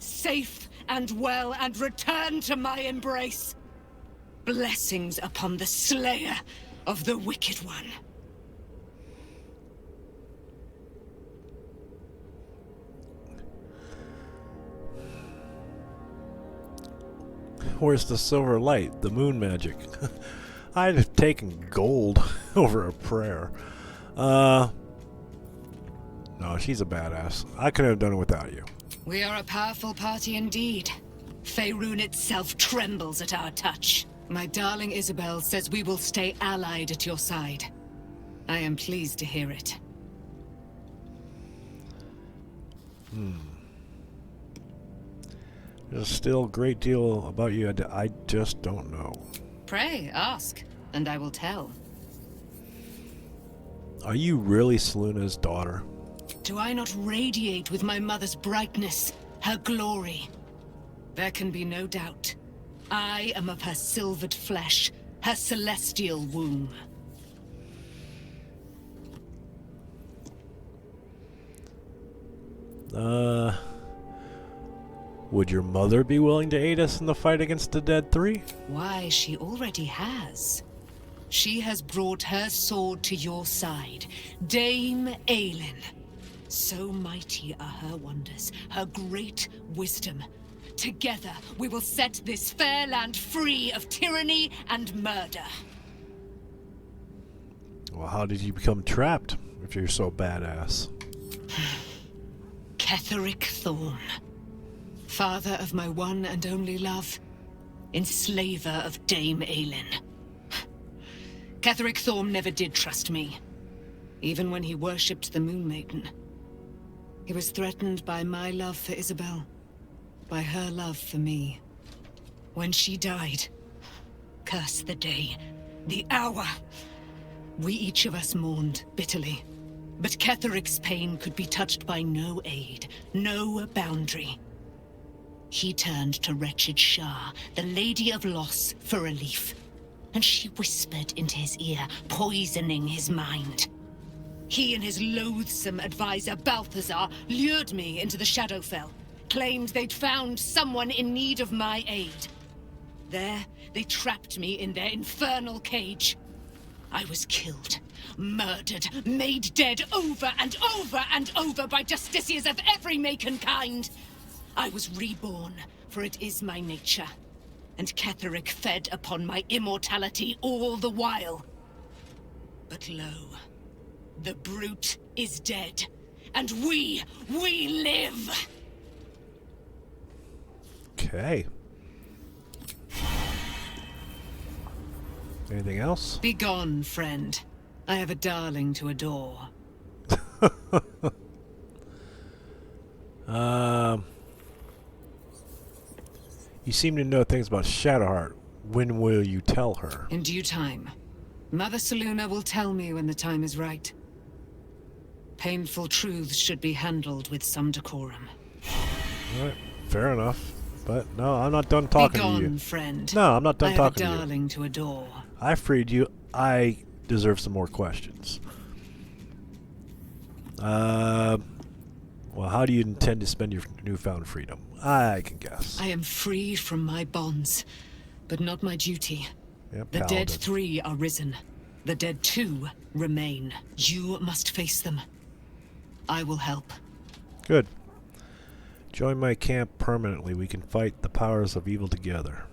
[SPEAKER 5] Safe and well, and returned to my embrace. Blessings upon the slayer of the Wicked One.
[SPEAKER 1] Where's the silver light? The moon magic. I'd have taken gold over a prayer. No, she's a badass. I couldn't have done it without you.
[SPEAKER 5] We are a powerful party indeed. Faerun itself trembles at our touch. My darling Isabel says we will stay allied at your side. I am pleased to hear it.
[SPEAKER 1] There's still a great deal about you I just don't know.
[SPEAKER 5] Pray, ask, and I will tell.
[SPEAKER 1] Are you really Selûne's daughter?
[SPEAKER 5] Do I not radiate with my mother's brightness, her glory? There can be no doubt. I am of her silvered flesh, her celestial womb.
[SPEAKER 1] Would your mother be willing to aid us in the fight against the Dead Three?
[SPEAKER 5] Why, she already has. She has brought her sword to your side, Dame Aelin. So mighty are her wonders, her great wisdom. Together, we will set this fair land free of tyranny and murder.
[SPEAKER 1] Well, how did you become trapped if you're so badass?
[SPEAKER 5] Ketheric Thorn, father of my one and only love, enslaver of Dame Aelin. Ketheric Thorn never did trust me, even when he worshipped the Moon Maiden. He was threatened by my love for Isabel, by her love for me. When she died, curse the day, the hour, we each of us mourned bitterly. But Ketheric's pain could be touched by no aid, no boundary. He turned to wretched Shah, the Lady of Loss, for relief. And she whispered into his ear, poisoning his mind. He and his loathsome advisor, Balthazar, lured me into the Shadowfell, claimed they'd found someone in need of my aid. There, they trapped me in their infernal cage. I was killed, murdered, made dead over and over and over by justiciars of every make and kind. I was reborn, for it is my nature. And Ketheric fed upon my immortality all the while. But lo, the brute is dead, and we live!
[SPEAKER 1] Okay. Anything else?
[SPEAKER 5] Be gone, friend. I have a darling to adore.
[SPEAKER 1] You seem to know things about Shadowheart. When will you tell her?
[SPEAKER 5] In due time. Mother Selûne will tell me when the time is right. Painful truths should be handled with some decorum.
[SPEAKER 1] Alright, fair enough. But no, I'm not done talking
[SPEAKER 5] Be gone,
[SPEAKER 1] to you.
[SPEAKER 5] Friend.
[SPEAKER 1] No, I'm not done talking to
[SPEAKER 5] I have
[SPEAKER 1] you.
[SPEAKER 5] a darling to adore.
[SPEAKER 1] I freed you. I deserve some more questions. Well, how do you intend to spend your newfound freedom? I can guess.
[SPEAKER 5] I am free from my bonds, but not my duty.
[SPEAKER 1] Yep,
[SPEAKER 5] The
[SPEAKER 1] Paladin.
[SPEAKER 5] dead 3 are risen. The dead 2 remain. You must face them. I will help.
[SPEAKER 1] Good. Join my camp permanently. We can fight the powers of evil together.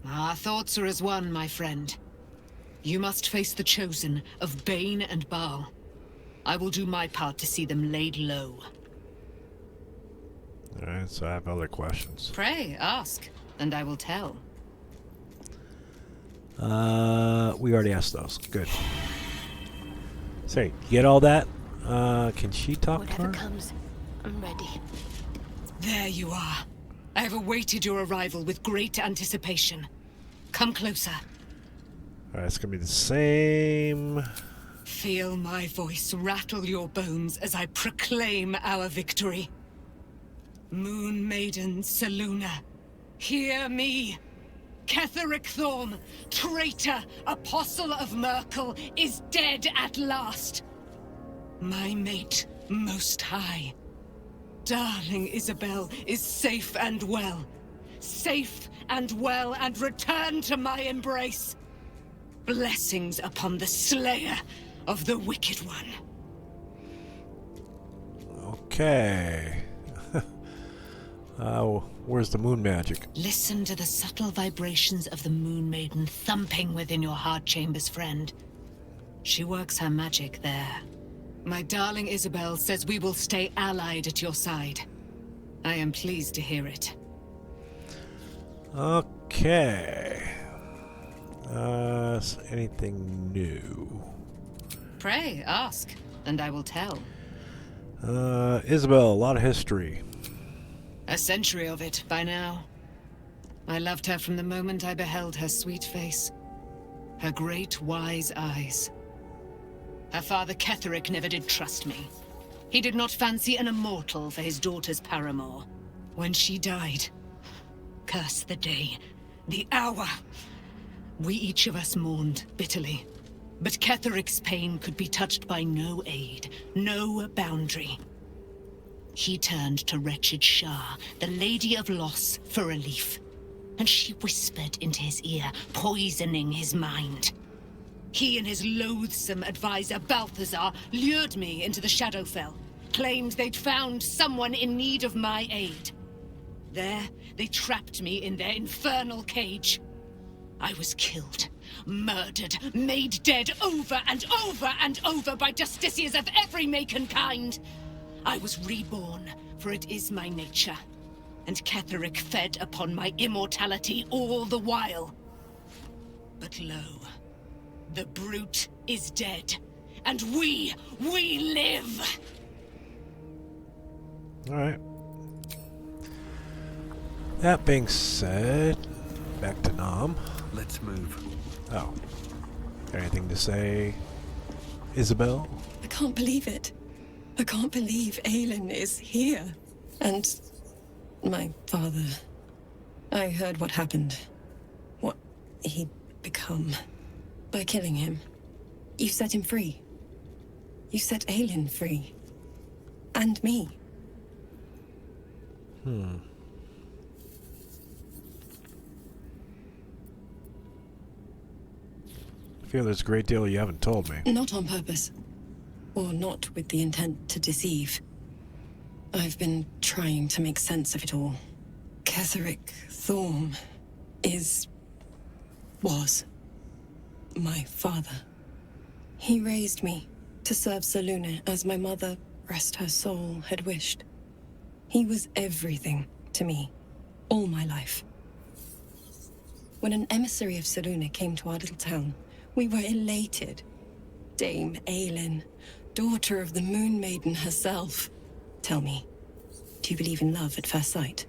[SPEAKER 5] Our thoughts are as one, my friend. You must face the Chosen of Bane and Baal. I will do my part to see them laid low.
[SPEAKER 1] Alright, so I have other questions.
[SPEAKER 5] Pray, ask, and I will tell.
[SPEAKER 1] We already asked those. Good. Say, you get all that? Can she talk to her?
[SPEAKER 6] Whatever comes, I'm ready.
[SPEAKER 5] There you are. I have awaited your arrival with great anticipation. Come closer.
[SPEAKER 1] Alright, it's gonna be the same.
[SPEAKER 5] Feel my voice rattle your bones as I proclaim our victory. Moon Maiden Selûne, hear me. Ketheric Thorm, traitor, apostle of Merkel, is dead at last. My mate, Most High. Darling Isabel is safe and well. Safe and well, and returned to my embrace. Blessings upon the slayer of the Wicked One.
[SPEAKER 1] Okay. Where's the moon magic?
[SPEAKER 5] Listen to the subtle vibrations of the Moon Maiden thumping within your heart chambers, friend. She works her magic there. My darling Isabel says we will stay allied at your side. I am pleased to hear it.
[SPEAKER 1] Okay. Anything new?
[SPEAKER 5] Pray, ask, and I will tell.
[SPEAKER 1] Isabel, a lot of history.
[SPEAKER 5] A century of it by now. I loved her from the moment I beheld her sweet face. Her great, wise eyes. Her father Ketheric never did trust me. He did not fancy an immortal for his daughter's paramour. When she died, curse the day, the hour. We each of us mourned bitterly. But Ketheric's pain could be touched by no aid, no boundary. He turned to wretched Shah, the Lady of Loss, for relief. And she whispered into his ear, poisoning his mind. He and his loathsome advisor Balthazar lured me into the Shadowfell, claimed they'd found someone in need of my aid. There, they trapped me in their infernal cage. I was killed, murdered, made dead over and over and over by justiciars of every make and kind. I was reborn, for it is my nature, and Ketheric fed upon my immortality all the while. But lo, the brute is dead, and we live!
[SPEAKER 1] Alright. That being said, back to Nam.
[SPEAKER 8] Let's move.
[SPEAKER 1] Oh. Anything to say, Isabel?
[SPEAKER 16] I can't believe it. I can't believe Aelin is here. And my father. I heard what happened. What he'd become. By killing him. You set him free. You set Aelin free. And me.
[SPEAKER 1] I feel there's a great deal you haven't told me.
[SPEAKER 16] Not on purpose. Or not with the intent to deceive. I've been trying to make sense of it all. Ketheric Thorm was my father. He raised me to serve Selûne as my mother, rest her soul, had wished. He was everything to me, all my life. When an emissary of Selûne came to our little town, we were elated. Dame Aelin, daughter of the Moon Maiden herself. Tell me, do you believe in love at first sight?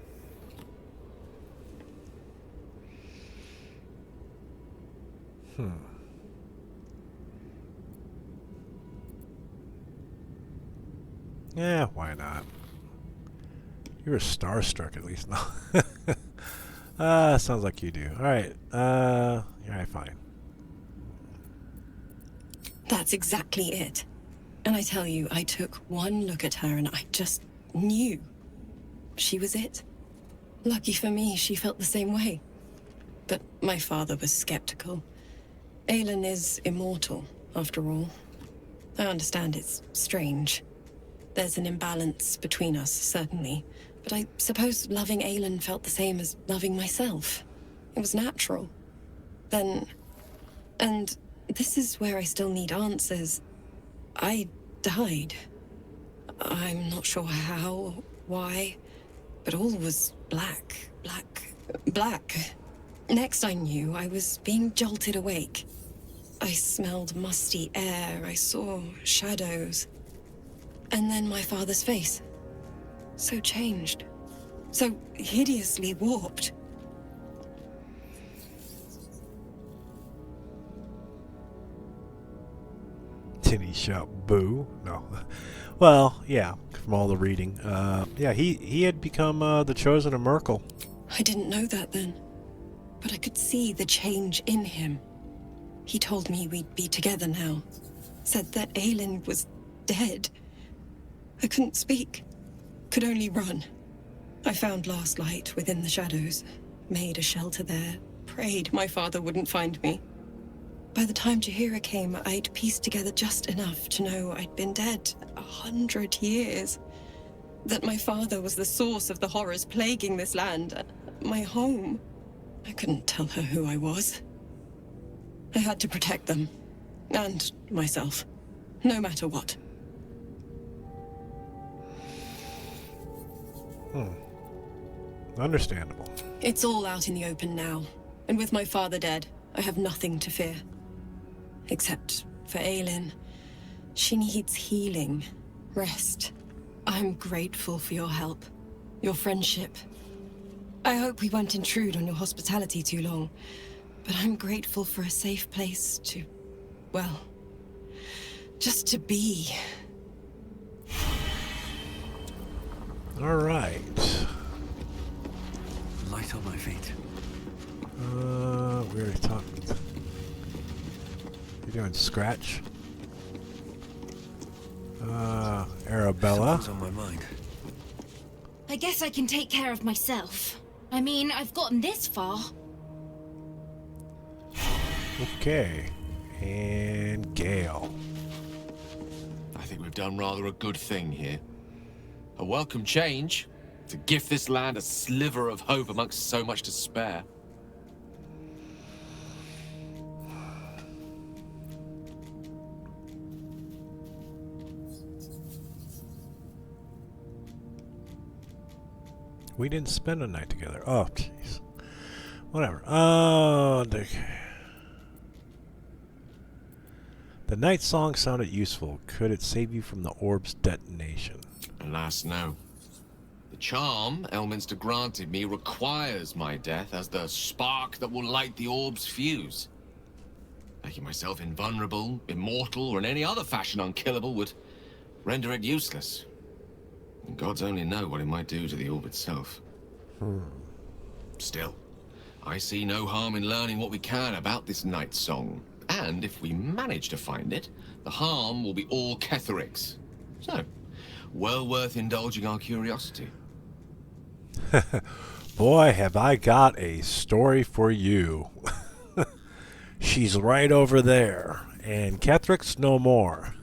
[SPEAKER 1] Yeah, why not? You were starstruck at least. No. Sounds like you do. Alright, alright, fine.
[SPEAKER 16] That's exactly it. And I tell you, I took one look at her and I just knew. She was it. Lucky for me, she felt the same way. But my father was skeptical. Aelin is immortal, after all. I understand it's strange. There's an imbalance between us, certainly. But I suppose loving Aelin felt the same as loving myself. It was natural. Then... And this is where I still need answers. I died. I'm not sure how, why, but all was black. Next I knew, I was being jolted awake. I smelled musty air, I saw shadows. And then my father's face. So changed. So hideously warped.
[SPEAKER 1] Did he shout boo? No. Well, yeah, from all the reading. Yeah, he had become the chosen of Merkel.
[SPEAKER 16] I didn't know that then. But I could see the change in him. He told me we'd be together now. Said that Aelin was dead. I couldn't speak. Could only run. I found last light within the shadows. Made a shelter there. Prayed my father wouldn't find me. By the time Jaheira came, I'd pieced together just enough to know I'd been dead 100 years. That my father was the source of the horrors plaguing this land. My home. I couldn't tell her who I was. I had to protect them. And myself. No matter what.
[SPEAKER 1] Understandable.
[SPEAKER 16] It's all out in the open now. And with my father dead, I have nothing to fear. Except for Aelin. She needs healing. Rest. I'm grateful for your help. Your friendship. I hope we won't intrude on your hospitality too long. But I'm grateful for a safe place to... well... just to be.
[SPEAKER 1] Alright.
[SPEAKER 8] Light on my feet.
[SPEAKER 1] We already talked. You doing scratch? Arabella.
[SPEAKER 8] Something's on my mind.
[SPEAKER 7] I guess I can take care of myself. I mean, I've gotten this far.
[SPEAKER 1] Okay. And Gale.
[SPEAKER 14] I think we've done rather a good thing here. A welcome change to gift this land a sliver of hope amongst so much despair.
[SPEAKER 1] We didn't spend a night together. Oh, jeez. Whatever. Oh, the night song sounded useful. Could it save you from the orb's detonation?
[SPEAKER 14] Alas, no. The charm Elminster granted me requires my death as the spark that will light the orb's fuse. Making myself invulnerable, immortal, or in any other fashion unkillable would render it useless. And gods only know what it might do to the orb itself. Still, I see no harm in learning what we can about this night song. And if we manage to find it, the harm will be all Ketheric's. So, well worth indulging our curiosity.
[SPEAKER 1] Boy, have I got a story for you. She's right over there, and Ketheric's no more.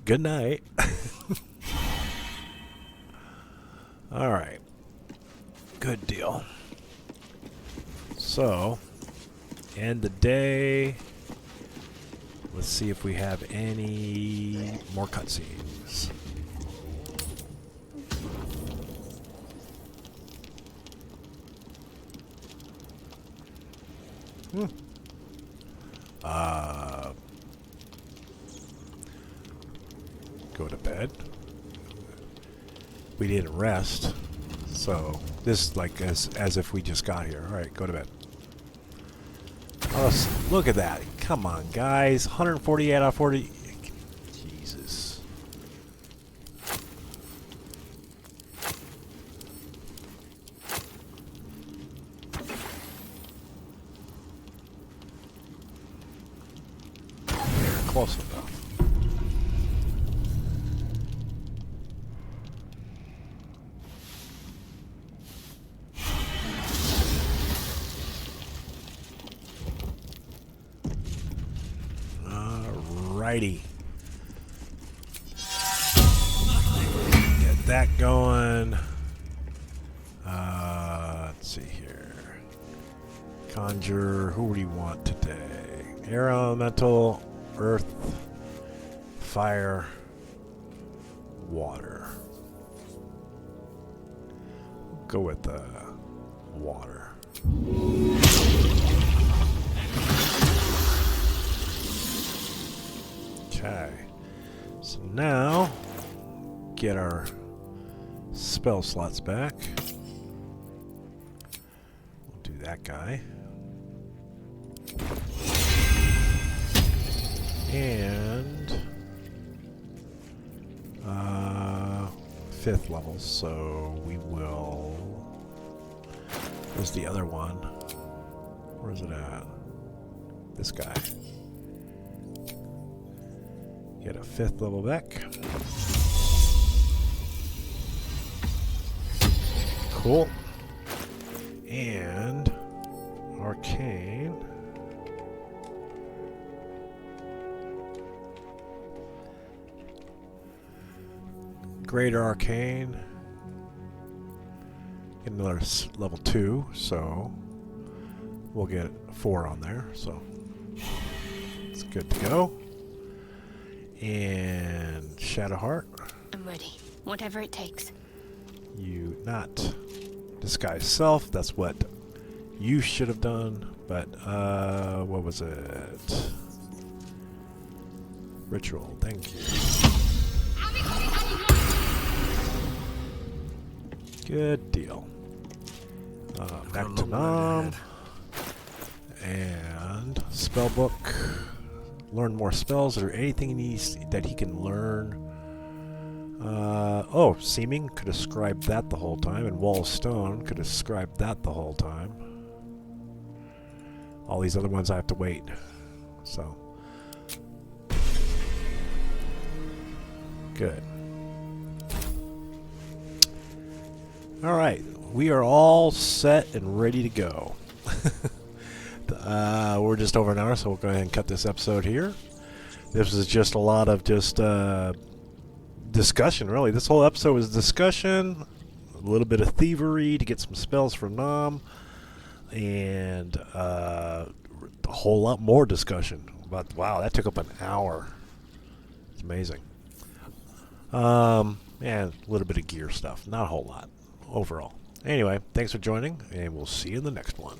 [SPEAKER 1] Good night. All right. Good deal. So, end the day. Let's see if we have any more cutscenes. Go to bed. We didn't rest, so this is like as if we just got here. All right, go to bed. Oh, look at that! Come on, guys. 148 out of 40. Jesus. Close enough. Alrighty. Get that going. Let's see here. Conjure. Who do you want today? Air elemental, earth, fire, water. Go with the water. Okay. So now, get our spell slots back. We'll do that guy. And 5th level, so we will. Where's the other one? Where's it at? This guy. Get a 5th level back. Cool. And arcane. Greater Arcane. Get another level 2, so we'll get 4 on there, so it's good to go. And Shadowheart.
[SPEAKER 17] I'm ready. Whatever it takes.
[SPEAKER 1] You not disguise self, that's what you should have done, but what was it? Ritual, thank you. Good deal. Back to Nam. And spellbook. Learn more spells. Is there anything he needs that he can learn? Oh, Seeming could have scribed that the whole time, and Wall of Stone could have scribed that the whole time. All these other ones I have to wait. So. Good. Alright, we are all set and ready to go. We're just over an hour, so we'll go ahead and cut this episode here. This was just a lot of discussion, really. This whole episode was discussion, a little bit of thievery to get some spells from Nom, and a whole lot more discussion. But wow, that took up an hour. It's amazing. And a little bit of gear stuff. Not a whole lot overall. Anyway, thanks for joining, and we'll see you in the next one.